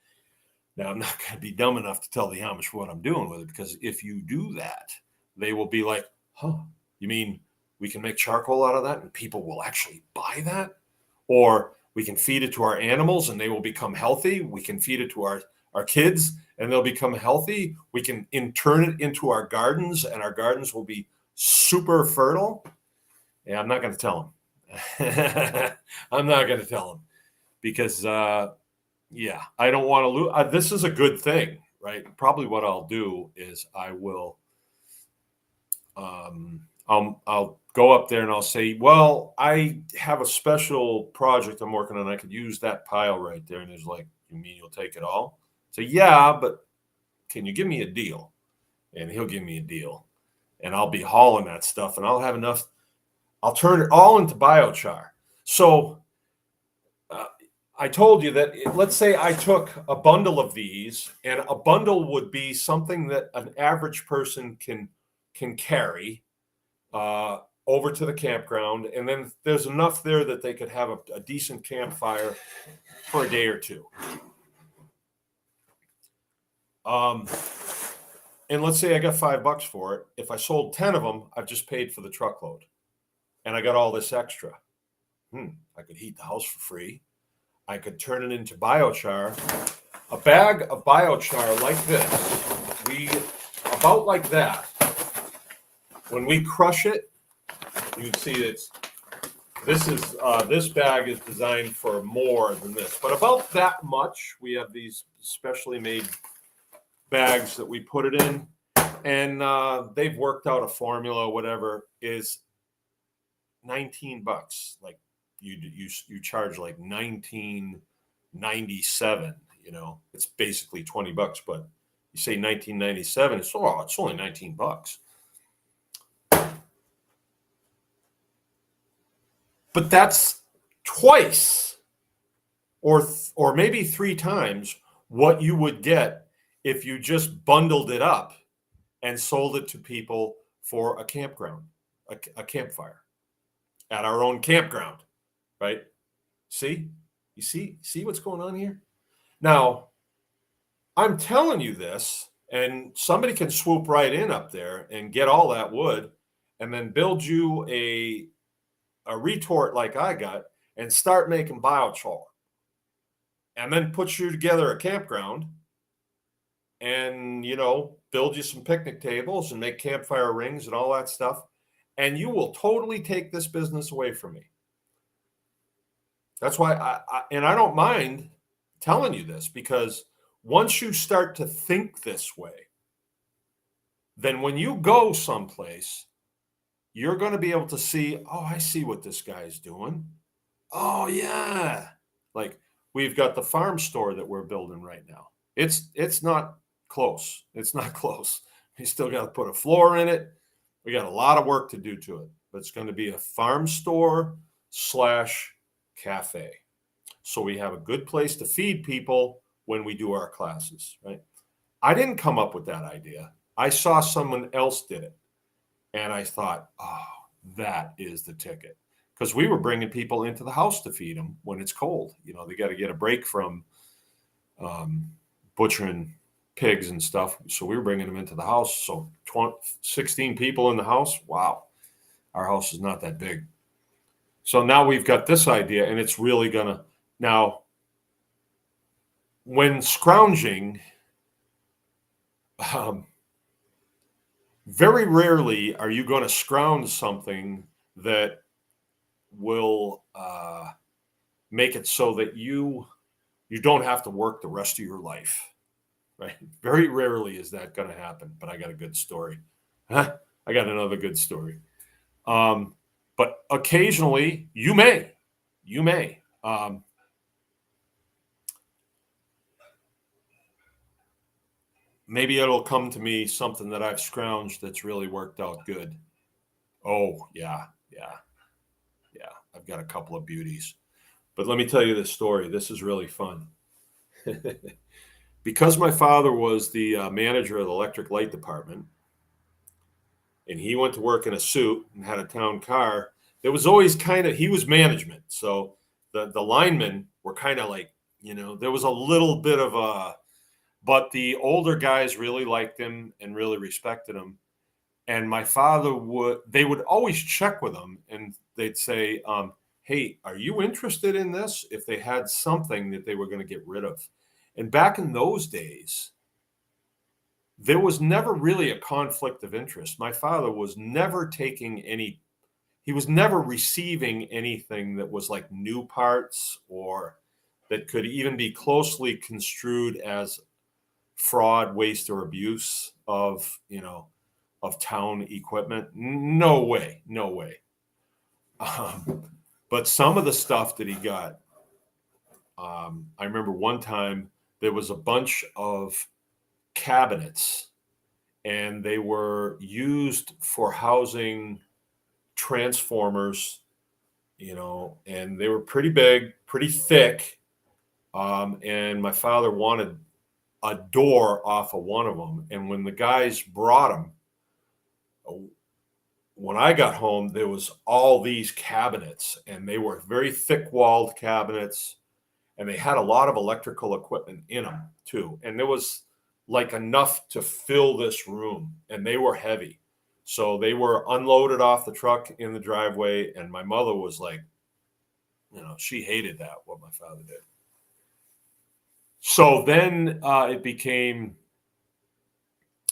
Now, I'm not going to be dumb enough to tell the Amish what I'm doing with it, because if you do that, they will be like, huh, you mean we can make charcoal out of that and people will actually buy that? Or we can feed it to our animals and they will become healthy. We can feed it to our kids and they'll become healthy. We can turn it into our gardens and our gardens will be super fertile. Yeah, I'm not going to tell them. I'm not going to tell them because, yeah, I don't want to lose. This is a good thing, right? Probably what I'll do is I will, I'll go up there and I'll say, well, I have a special project I'm working on. I could use that pile right there. And he's like, you mean you'll take it all? So yeah, but can you give me a deal? And he'll give me a deal. And I'll be hauling that stuff and I'll have enough. I'll turn it all into biochar. So I told you that let's say I took a bundle of these, and a bundle would be something that an average person can carry over to the campground, and then there's enough there that they could have a decent campfire for a day or two. And let's say I got $5 for it. If I sold 10 of them, I've just paid for the truckload, and I got all this extra. I could heat the house for free. I could turn it into biochar. A bag of biochar like this, about like that. When we crush it, you can see this bag is designed for more than this, but about that much. We have these specially made bags that we put it in, and they've worked out a formula. Whatever is $19. Like you charge like $19.97. You know, it's basically $20, but you say $19.97. It's only $19. But that's twice or maybe 3 times what you would get if you just bundled it up and sold it to people for a campground, a campfire at our own campground, right? See? You see what's going on here? Now, I'm telling you this, and somebody can swoop right in up there and get all that wood and then build you a retort like I got and start making biochar, and then put you together a campground and, build you some picnic tables and make campfire rings and all that stuff. And you will totally take this business away from me. That's why I don't mind telling you this, because once you start to think this way, then when you go someplace, you're going to be able to see, oh, I see what this guy's doing. Oh, yeah. Like we've got the farm store that we're building right now. It's not close. It's not close. We still got to put a floor in it. We got a lot of work to do to it, but it's going to be a farm store / cafe. So we have a good place to feed people when we do our classes, right? I didn't come up with that idea. I saw someone else did it. And I thought, oh, that is the ticket. Because we were bringing people into the house to feed them when it's cold. They got to get a break from butchering pigs and stuff. So we were bringing them into the house. So 16 people in the house. Wow. Our house is not that big. So now we've got this idea, and it's really going to. Now, when scrounging, very rarely are you going to scrounge something that will make it so that you don't have to work the rest of your life, right? Very rarely is that going to happen, but I got a good story. I got another good story. But occasionally you may. Maybe it'll come to me something that I've scrounged that's really worked out good. Oh, yeah. I've got a couple of beauties. But let me tell you this story. This is really fun. Because my father was the manager of the electric light department, and he went to work in a suit and had a town car, there was always he was management. So the linemen were kind of like, there was a little bit of but the older guys really liked him and really respected him. And my father they would always check with them, and they'd say, hey, are you interested in this? If they had something that they were going to get rid of. And back in those days, there was never really a conflict of interest. My father was never he was never receiving anything that was like new parts or that could even be closely construed as fraud, waste, or abuse of, of town equipment. No way, no way. But some of the stuff that he got, I remember one time there was a bunch of cabinets, and they were used for housing transformers, and they were pretty big, pretty thick. And my father wanted a door off of one of them. And when the guys brought them, when I got home, there was all these cabinets, and they were very thick-walled cabinets, and they had a lot of electrical equipment in them too. And there was like enough to fill this room, and they were heavy. So they were unloaded off the truck in the driveway, and my mother was like, she hated that, what my father did. So then it became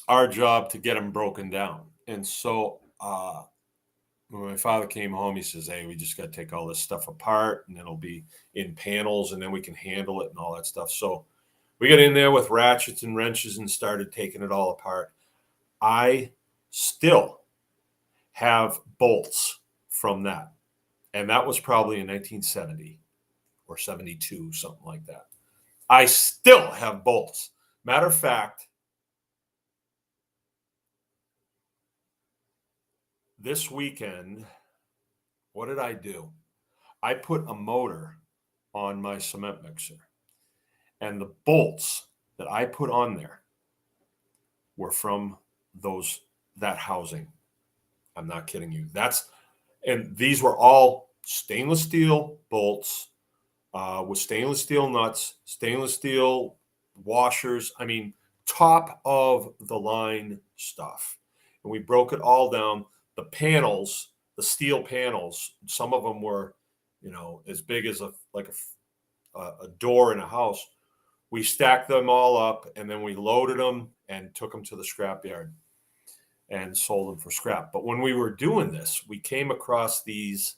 our job to get them broken down. And so when my father came home, he says, hey, we just got to take all this stuff apart, and it'll be in panels, and then we can handle it and all that stuff. So we got in there with ratchets and wrenches and started taking it all apart. I still have bolts from that. And that was probably in 1970 or 72, something like that. I still have bolts. Matter of fact, this weekend, what did I do? I put a motor on my cement mixer, and the bolts that I put on there were from that housing. I'm not kidding you. And these were all stainless steel bolts with stainless steel nuts, stainless steel washers. I mean, top of the line stuff. And we broke it all down. The panels, the steel panels, some of them were, as big as a door in a house. We stacked them all up, and then we loaded them and took them to the scrapyard and sold them for scrap. But when we were doing this, we came across these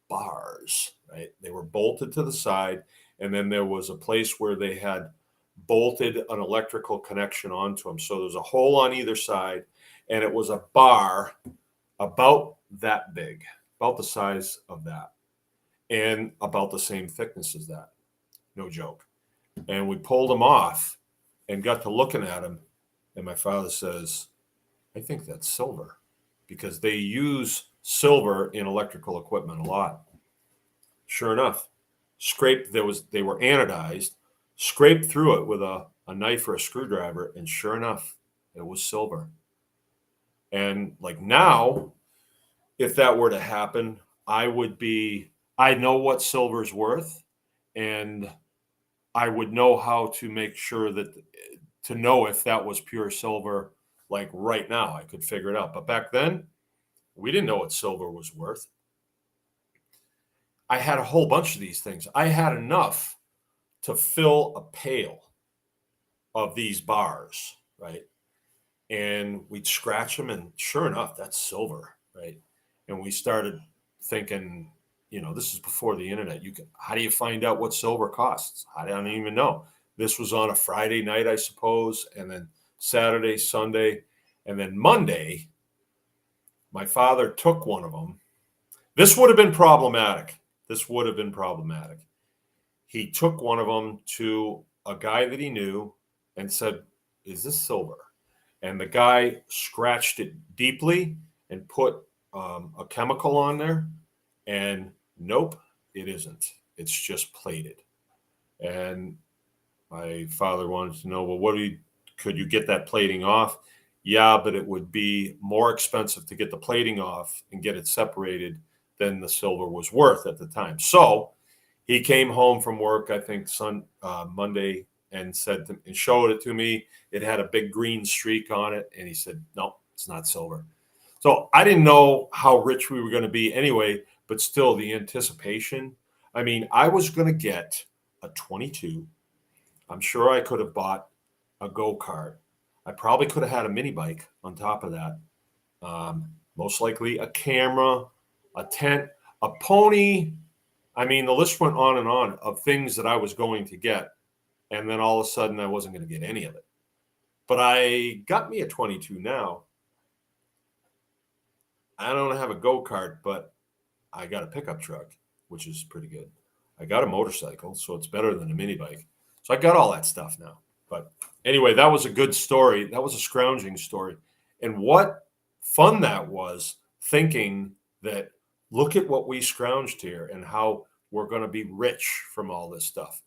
bars, right? They were bolted to the side, and then there was a place where they had bolted an electrical connection onto them. So there was a hole on either side, and it was a bar about that big, about the size of that, and about the same thickness as that. No joke. And we pulled them off and got to looking at them, and my father says, I think that's silver, because they use silver in electrical equipment a lot. Sure enough, they were anodized, scraped through it with a knife or a screwdriver, and sure enough, it was silver. And like now, if that were to happen, I know what silver's worth, and I would know how to make sure to know if that was pure silver. Like right now, I could figure it out. But back then, we didn't know what silver was worth. I had a whole bunch of these things. I had enough to fill a pail of these bars, right? And we'd scratch them, and sure enough, that's silver, right? And we started thinking, this is before the internet. How do you find out what silver costs? I don't even know. This was on a Friday night, I suppose, and then Saturday, Sunday, and then Monday, my father took one of them. This would have been problematic. He took one of them to a guy that he knew and said, is this silver? And the guy scratched it deeply and put a chemical on there, and nope, it isn't. It's just plated. And my father wanted to know, well, could you get that plating off? Yeah, but it would be more expensive to get the plating off and get it separated than the silver was worth at the time. So he came home from work, I think Monday, and showed it to me. It had a big green streak on it, and he said, "No, it's not silver." So I didn't know how rich we were going to be anyway, but still the anticipation. I mean, I was going to get a 22. I'm sure I could have bought a go-kart. I probably could have had a mini bike on top of that. Most likely a camera, a tent, a pony. I mean, the list went on and on of things that I was going to get. And then all of a sudden, I wasn't going to get any of it. But I got me a 22 now. I don't have a go-kart, but I got a pickup truck, which is pretty good. I got a motorcycle, so it's better than a mini bike. So I got all that stuff now. But anyway, that was a good story. That was a scrounging story. And what fun that was, thinking that look at what we scrounged here and how we're going to be rich from all this stuff.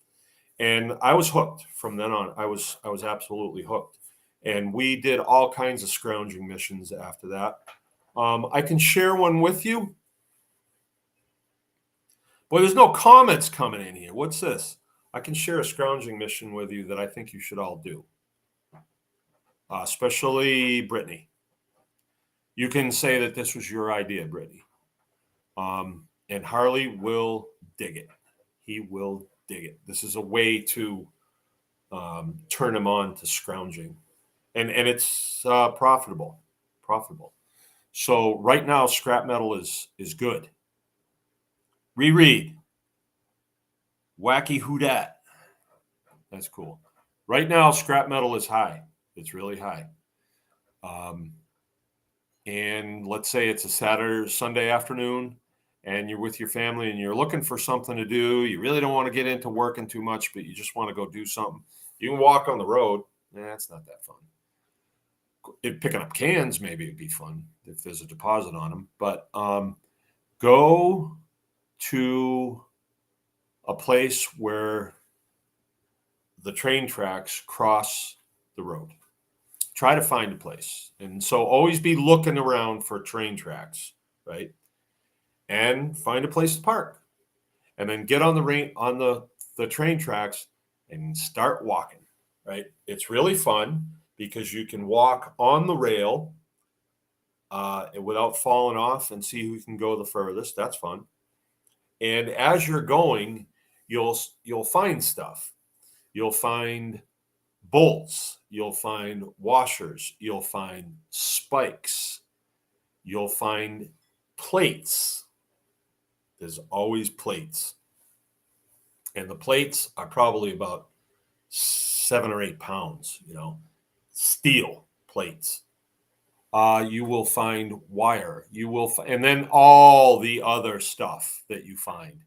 And I was hooked from then on. I was absolutely hooked. And we did all kinds of scrounging missions after that. I can share one with you. Boy, there's no comments coming in here. What's this? I can share a scrounging mission with you that I think you should all do, especially Brittany. You can say that this was your idea, Brittany. And Harley will dig it. He will dig it. This is a way to turn him on to scrounging. And it's profitable. So right now, scrap metal is good. Reread. Wacky Who Dat. That's cool. Right now, scrap metal is high. It's really high. And let's say it's a Saturday or Sunday afternoon, and you're with your family and you're looking for something to do. You really don't want to get into working too much, but you just want to go do something. You can walk on the road. It's not that fun. Picking up cans, maybe it'd be fun if there's a deposit on them. But go to a place where the train tracks cross the road. Try to find a place. And so always be looking around for train tracks, right? And find a place to park. And then get on the train tracks and start walking, right? It's really fun because you can walk on the rail without falling off and see who can go the furthest. That's fun. And as you're going, you'll find stuff. You'll find bolts, you'll find washers, you'll find spikes, you'll find plates. There's always plates. And the plates are probably about 7 or 8 pounds, steel plates. You will find wire. And then all the other stuff that you find.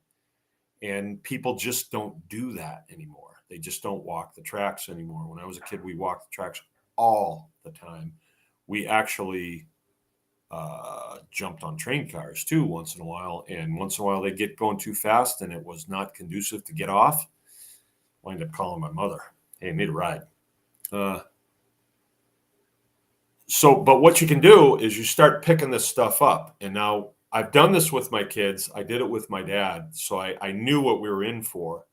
And people just don't do that anymore. They just don't walk the tracks anymore. When I was a kid, we walked the tracks all the time. We actually jumped on train cars too once in a while. And once in a while they get going too fast and it was not conducive to get off. I ended up calling my mother. Hey, I need a ride. But what you can do is you start picking this stuff up. And now I've done this with my kids. I did it with my dad. So I knew what we were in for.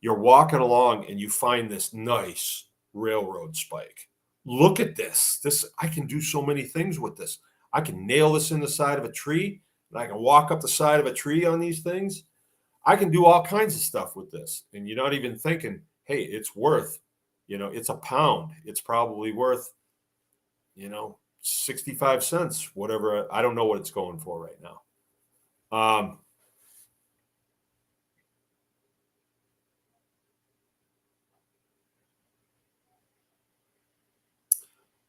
You're walking along and you find this nice railroad spike. Look at this. I can do so many things with this. I can nail this in the side of a tree, and I can walk up the side of a tree on these things. I can do all kinds of stuff with this. And you're not even thinking, hey, it's worth, it's a pound. It's probably worth, 65 cents, whatever. I don't know what it's going for right now.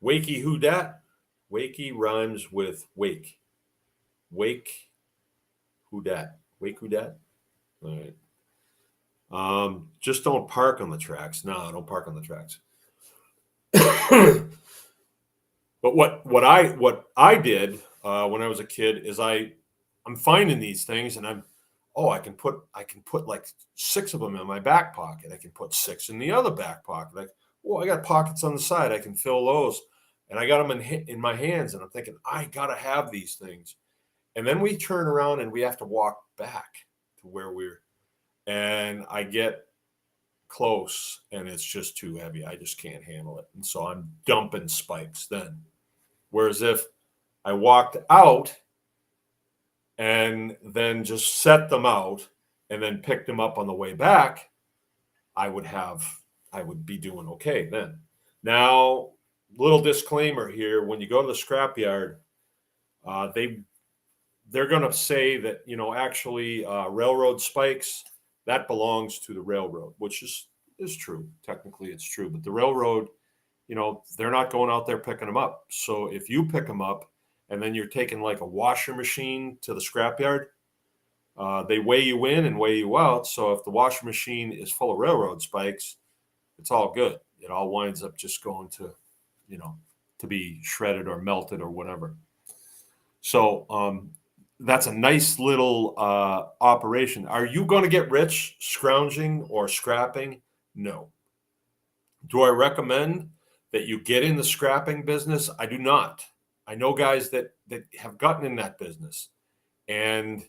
Wakey Who Dat? Wakey rhymes with wake. Wake Who Dat? Wake Who Dat? All right. Just don't park on the tracks. No, don't park on the tracks. But what I did when I was a kid is I'm finding these things and I can put like 6 of them in my back pocket. I can put 6 in the other back pocket. I got pockets on the side. I can fill those. And I got them in my hands, and I'm thinking, I got to have these things. And then we turn around and we have to walk back to where and I get close and it's just too heavy. I just can't handle it. And so I'm dumping spikes then. Whereas if I walked out and then just set them out and then picked them up on the way back, I would be doing okay then. Now, little disclaimer here: when you go to the scrapyard, they're going to say that actually railroad spikes, that belongs to the railroad, which is true. Technically, it's true, but the railroad, they're not going out there picking them up. So if you pick them up and then you're taking like a washer machine to the scrapyard, they weigh you in and weigh you out. So if the washer machine is full of railroad spikes, it's all good. It all winds up just going to, to be shredded or melted or whatever. So that's a nice little operation. Are you going to get rich scrounging or scrapping? No. Do I recommend that you get in the scrapping business? I do not. I know guys that have gotten in that business, and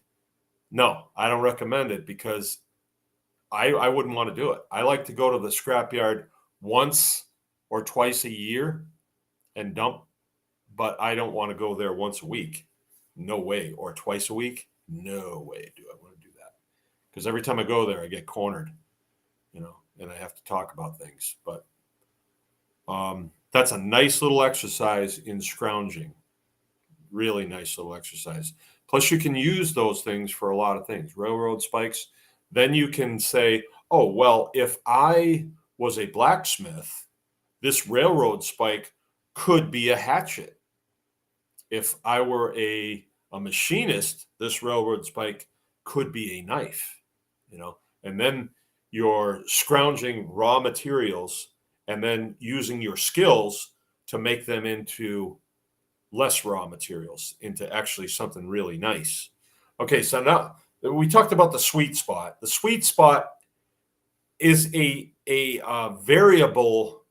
no, I don't recommend it because I wouldn't want to do it. I like to go to the scrapyard once or twice a year and dump, but I don't want to go there once a week. No way. Or twice a week. No way do I want to do that. Because every time I go there, I get cornered, and I have to talk about things. But that's a nice little exercise in scrounging. Really nice little exercise. Plus, you can use those things for a lot of things. Railroad spikes. Then you can say, oh, well, if I was a blacksmith, this railroad spike could be a hatchet. If I were a machinist, this railroad spike could be a knife, and then you're scrounging raw materials and then using your skills to make them into less raw materials, into actually something really nice. Okay, so now we talked about the sweet spot. The sweet spot is a variable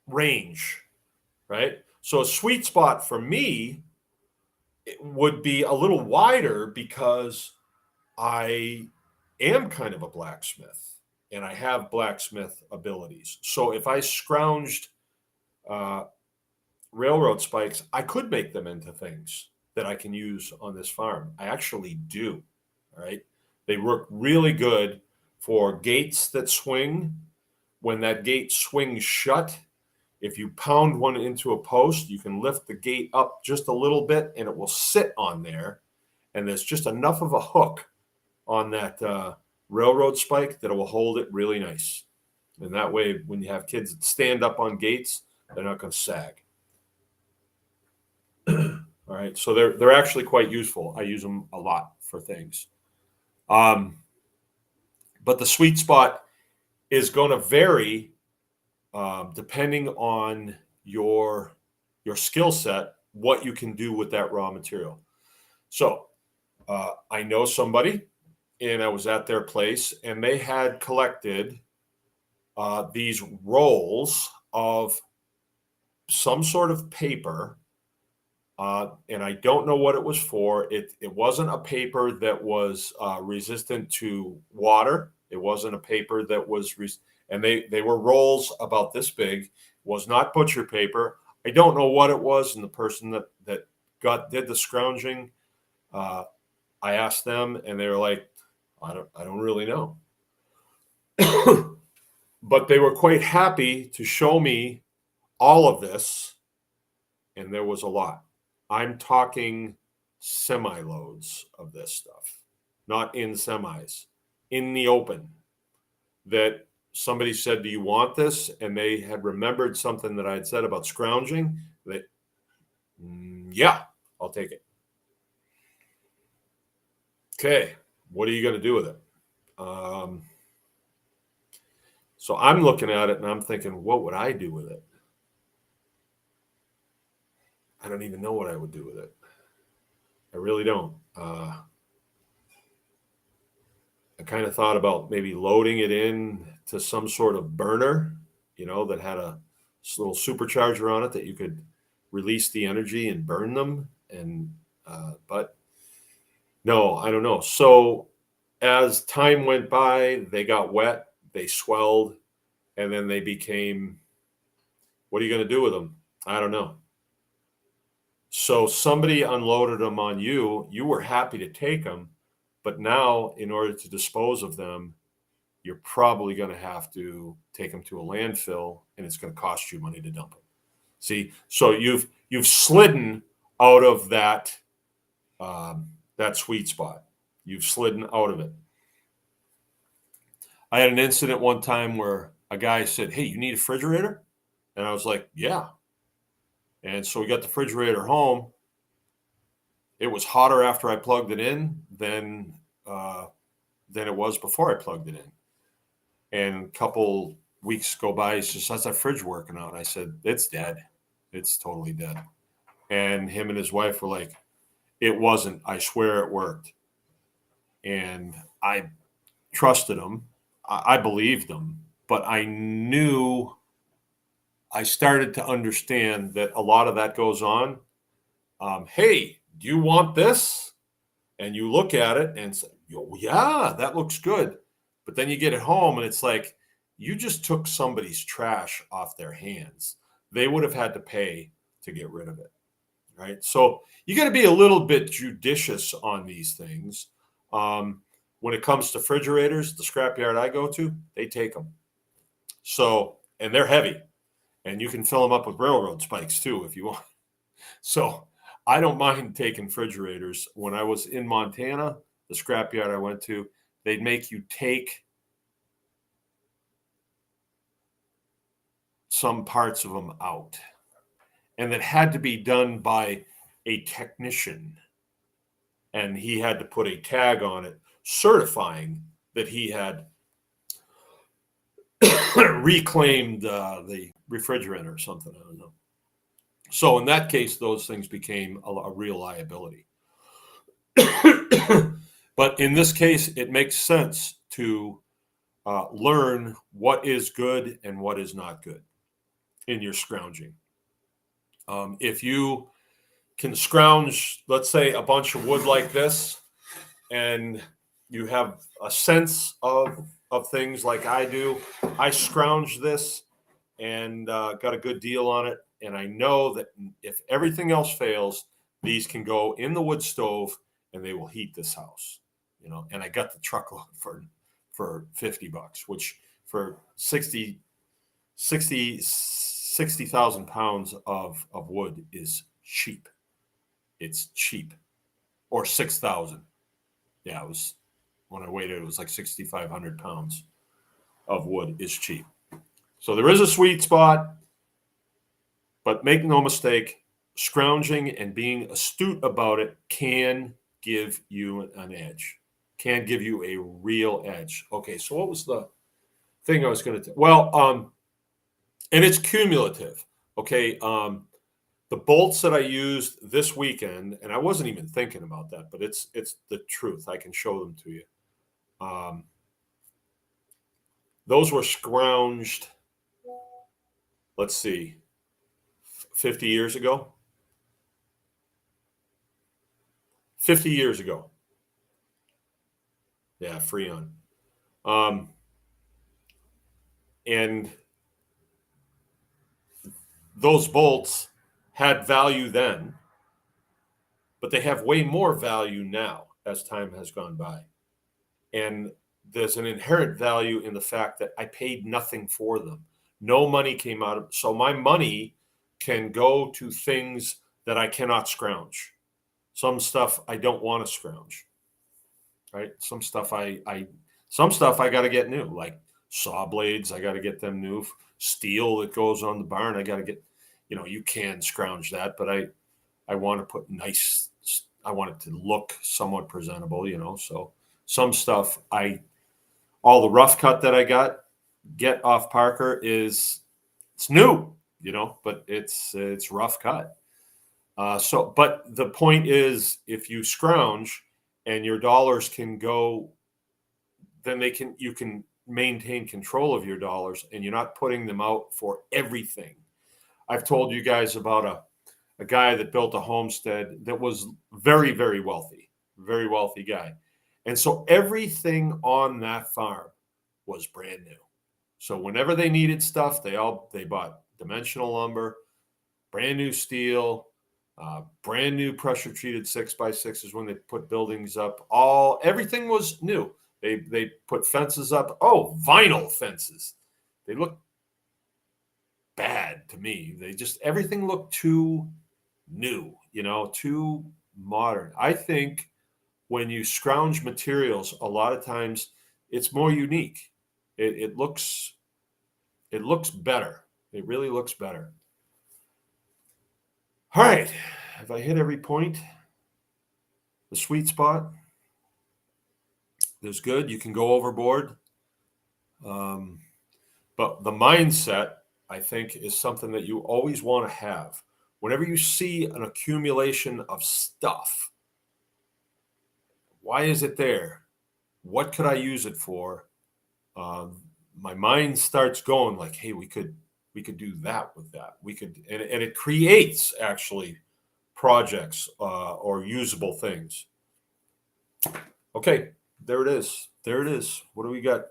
range, right? So a sweet spot for me would be a little wider because I am kind of a blacksmith and I have blacksmith abilities. So if I scrounged railroad spikes, I could make them into things that I can use on this farm. I actually do. All right. They work really good for gates that swing. When that gate swings shut, if you pound one into a post, you can lift the gate up just a little bit and it will sit on there. And there's just enough of a hook on that railroad spike that it will hold it really nice. And that way, when you have kids that stand up on gates, they're not going to sag. All right. So they're actually quite useful. I use them a lot for things. But the sweet spot is going to vary depending on your skill set, what you can do with that raw material. So I know somebody, and I was at their place, and they had collected these rolls of some sort of paper, and I don't know what it was for. It wasn't a paper that was resistant to water. It wasn't a paper that was and they were rolls about this big. Was not butcher paper. I don't know what it was, and the person that did the scrounging, I asked them, and they were like, I don't really know. But they were quite happy to show me all of this, and there was a lot. I'm talking semi-loads of this stuff, not in semis, in the open, that somebody said, do you want this? And they had remembered something that I had said about scrounging. That, yeah, I'll take it. Okay, what are you going to do with it? So I'm looking at it and I'm thinking, what would I do with it? I don't even know what I would do with it. I really don't. I kind of thought about maybe loading it in to some sort of burner, that had a little supercharger on it that you could release the energy and burn them. But no, I don't know. So as time went by, they got wet, they swelled, and then they became What are you going to do with them? I don't know. So somebody unloaded them on you. You were happy to take them, but now in order to dispose of them, you're probably going to have to take them to a landfill, and it's going to cost you money to dump them. See, so you've slidden out of that that sweet spot. You've slidden out of it. I had an incident one time where a guy said, "Hey, you need a refrigerator?" And I was like, "Yeah." And so we got the refrigerator home. It was hotter after I plugged it in than it was before I plugged it in. And a couple weeks go by, he says, "How's that fridge working out?" And I said, "It's dead. It's totally dead." And him and his wife were like, "It wasn't. I swear it worked." And I trusted them. I believed them, but I knew, I started to understand that a lot of that goes on. Hey, do you want this? And you look at it and say, "Yeah, that looks good." But then you get it home and it's like, you just took somebody's trash off their hands. They would have had to pay to get rid of it, right? So you got to be a little bit judicious on these things. When it comes to refrigerators, the scrapyard I go to, they take them. So, and they're heavy, and you can fill them up with railroad spikes too if you want. So I don't mind taking refrigerators. When I was in Montana, the scrapyard I went to, they'd make you take some parts of them out. And that had to be done by a technician. And he had to put a tag on it certifying that he had reclaimed the refrigerant or something. I don't know. So in that case, those things became a real liability. But in this case, it makes sense to learn what is good and what is not good in your scrounging. If you can scrounge, let's say, a bunch of wood like this, and you have a sense of things like I do, I scrounge this and got a good deal on it. And I know that if everything else fails, these can go in the wood stove and they will heat this house, you know. And I got the truckload for $50, which for 60,000 pounds of wood is cheap. It's cheap. Or 6,000. Yeah, it was, when I weighed it, it was like 6,500 pounds of wood is cheap. So there is a sweet spot, but make no mistake, scrounging and being astute about it can give you an edge, can give you a real edge. Okay, so what was the thing I was going to? Well, and it's cumulative. Okay, the bolts that I used this weekend, and I wasn't even thinking about that, but it's the truth. I can show them to you. Those were scrounged, let's see, 50 years ago. 50 years ago. Yeah, Freon. And those bolts had value then, but they have way more value now as time has gone by. And there's an inherent value in the fact that I paid nothing for them. No money came out of, so my money can go to things that I cannot scrounge. Some stuff I don't want to scrounge, right? Some stuff I got to get new, like saw blades. I got to get them new. Steel that goes on the barn, I got to get. You know, you can scrounge that, but I want to put nice. I want it to look somewhat presentable, you know. So some stuff all the rough cut that I get off Parker it's new, you know, but it's rough cut. But the point is, if you scrounge and your dollars can go, then you can maintain control of your dollars, and you're not putting them out for everything. I've told you guys about a guy that built a homestead that was very, very wealthy guy. And so everything on that farm was brand new. So whenever they needed stuff, they bought dimensional lumber, brand new steel, brand new pressure treated 6x6s when they put buildings up. Everything was new. They put fences up. Oh, vinyl fences. They look bad to me. Everything looked too new, too modern. I think when you scrounge materials, a lot of times it's more unique. It looks better. It really looks better. All right. Have I hit every point? The sweet spot? There's good. You can go overboard. But the mindset, I think, is something that you always want to have. Whenever you see an accumulation of stuff, why is it there? What could I use it for? My mind starts going like, hey, we could do that with that. We could, and it creates actually projects or usable things. Okay, there it is. There it is. What do we got?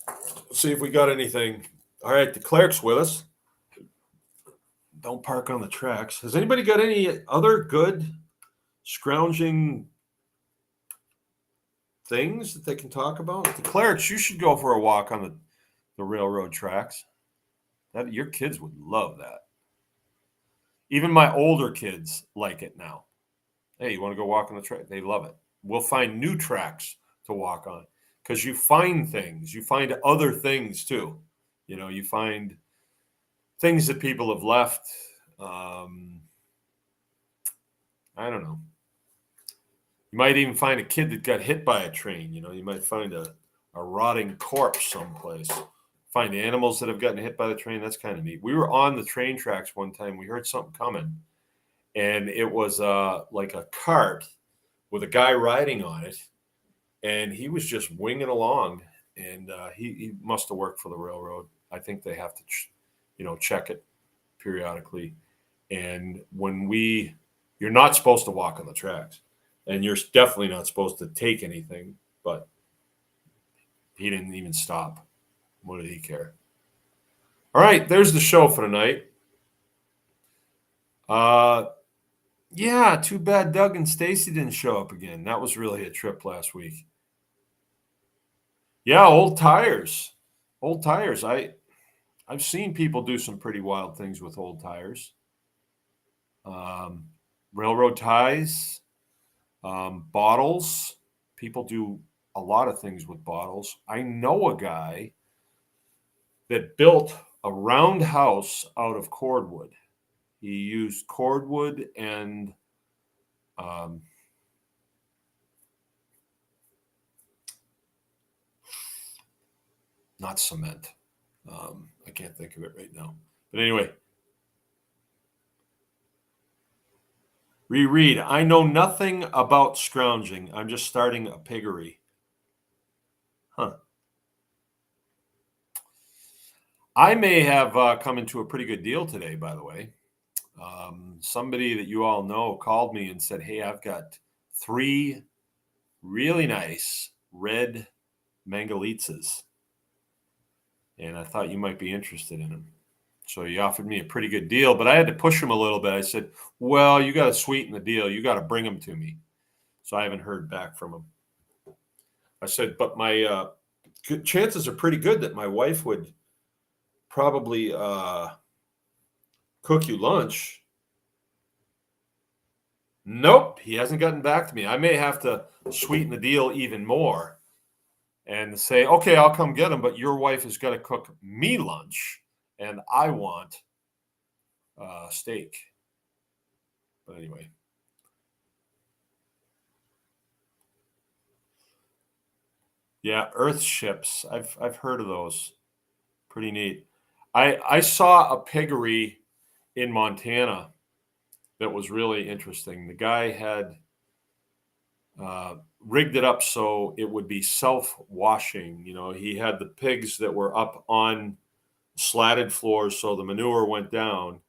Let's see if we got anything. All right, the clerk's with us. Don't park on the tracks. Has anybody got any other good scrounging things that they can talk about? The clerks, you should go for a walk on the railroad tracks. Your kids would love that. Even my older kids like it now. Hey, you want to go walk on the track? They love it. We'll find new tracks to walk on because you find things. You find other things too. You find things that people have left. I don't know. You might even find a kid that got hit by a train. You might find a rotting corpse someplace. Find animals that have gotten hit by the train. That's kind of neat. We were on the train tracks one time. We heard something coming, and it was like a cart with a guy riding on it, and he was just winging along. And he must have worked for the railroad. I think they have to, check it periodically. And you're not supposed to walk on the tracks, and you're definitely not supposed to take anything. But he didn't even stop. What did he care? All right, there's the show for tonight. Yeah, too bad Doug and Stacy didn't show up again. That was really a trip last week. Yeah, old tires. Old tires. I've seen people do some pretty wild things with old tires. Railroad ties, bottles. People do a lot of things with bottles. I know a guy that built a roundhouse out of cordwood. He used cordwood and not cement. I can't think of it right now. But anyway, reread. I know nothing about scrounging. I'm just starting a piggery. Huh. I may have come into a pretty good deal today, by the way. Somebody that you all know called me and said, hey, I've got 3 really nice red Mangalitzas, and I thought you might be interested in them. So he offered me a pretty good deal, but I had to push him a little bit. I said, well, you got to sweeten the deal. You got to bring them to me. So I haven't heard back from him. I said, but my chances are pretty good that my wife would probably cook you lunch. Nope, he hasn't gotten back to me. I may have to sweeten the deal even more and say, okay, I'll come get him, but your wife is going to cook me lunch, and I want steak. But anyway. Yeah, earth ships. I've heard of those. Pretty neat. I saw a piggery in Montana that was really interesting. The guy had rigged it up so it would be self-washing. He had the pigs that were up on slatted floors, so the manure went down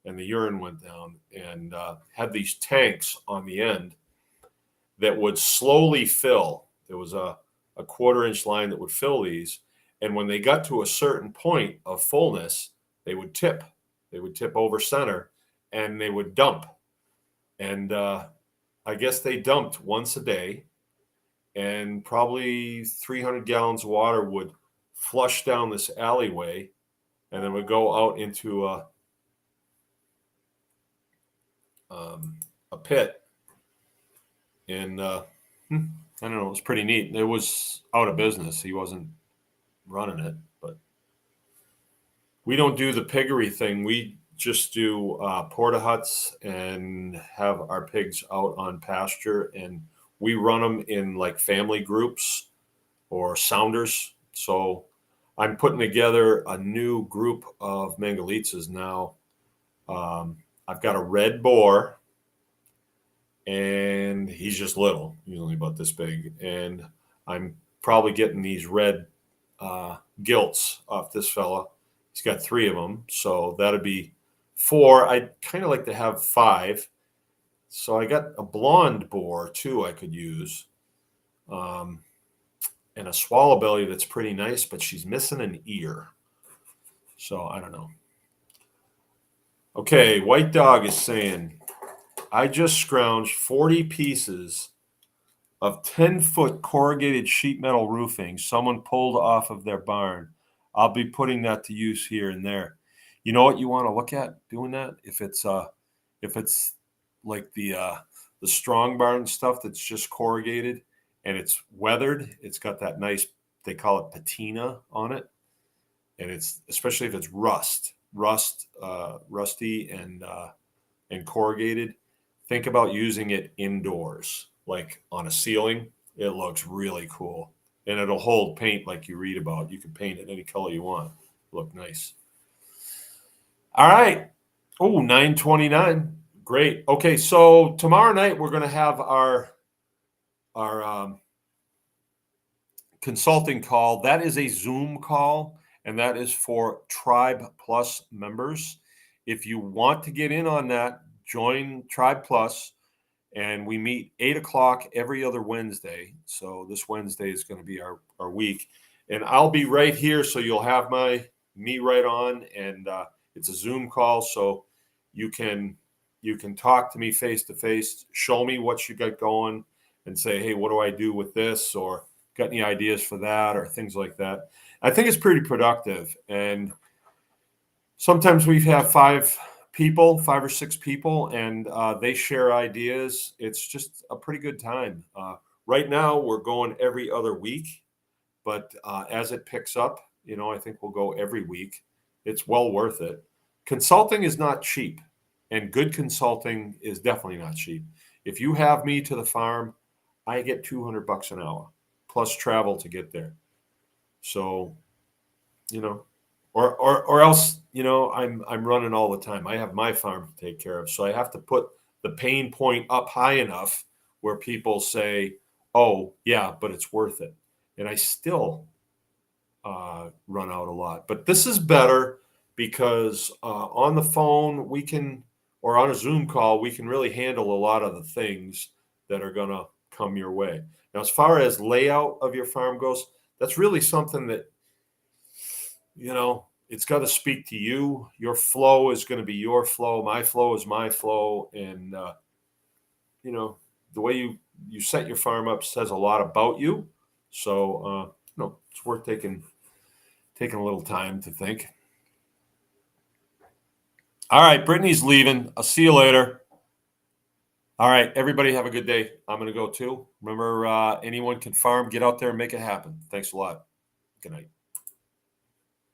and the urine went down, and had these tanks on the end that would slowly fill. There was a 1/4-inch line that would fill these, and when they got to a certain point of fullness, they would tip. They would tip over center, and they would dump. And I guess they dumped once a day, and probably 300 gallons of water would flush down this alleyway, and then would go out into a pit. And I don't know, it was pretty neat. It was out of business. He wasn't running it, but we don't do the piggery thing. We just do porta huts and have our pigs out on pasture, and we run them in like family groups or sounders. So I'm putting together a new group of Mangalitsa's now. I've got a red boar, and he's just little. He's only about this big. And I'm probably getting these red gilts off this fella. He's got 3 of them. So that'd be 4. I'd kind of like to have 5. So I got a blonde boar too I could use. And a swallow belly that's pretty nice, but she's missing an ear. So I don't know. Okay, White Dog is saying, I just scrounged 40 pieces of 10-foot corrugated sheet metal roofing someone pulled off of their barn. I'll be putting that to use here and there. You know what you want to look at doing that? If it's like the strong barn stuff that's just corrugated and it's weathered, it's got that nice, they call it patina on it. And it's, especially if it's rusty and corrugated, think about using it indoors, like on a ceiling. It looks really cool. And it'll hold paint like you read about. You can paint it any color you want. Look nice. All right. Oh, 9:29. Great. Okay, so tomorrow night we're going to have our consulting call. That is a Zoom call, and that is for Tribe Plus members. If you want to get in on that, join Tribe Plus, and we meet 8 o'clock every other Wednesday. So this Wednesday is going to be our week, and I'll be right here, so you'll have me right on, and it's a Zoom call, so you can talk to me face to face, show me what you got going, and say, hey, what do I do with this, or got any ideas for that, or things like that. I think it's pretty productive, and sometimes we have 5 or 6 people, and they share ideas. It's just a pretty good time. Right now, we're going every other week, but as it picks up, I think we'll go every week. It's well worth it. Consulting is not cheap, and good consulting is definitely not cheap. If you have me to the farm, I get $200 an hour plus travel to get there. So, or else, I'm running all the time. I have my farm to take care of. So I have to put the pain point up high enough where people say, oh, yeah, but it's worth it. And I still run out a lot. But this is better because on the phone or on a Zoom call, we can really handle a lot of the things that are going to come your way. Now, as far as layout of your farm goes, that's really something that, it's got to speak to you. Your flow is going to be your flow. My flow is my flow. And, the way you set your farm up says a lot about you. So, it's worth taking a little time to think. All right, Brittany's leaving. I'll see you later. All right, everybody have a good day. I'm going to go too. Remember, anyone can farm. Get out there and make it happen. Thanks a lot. Good night.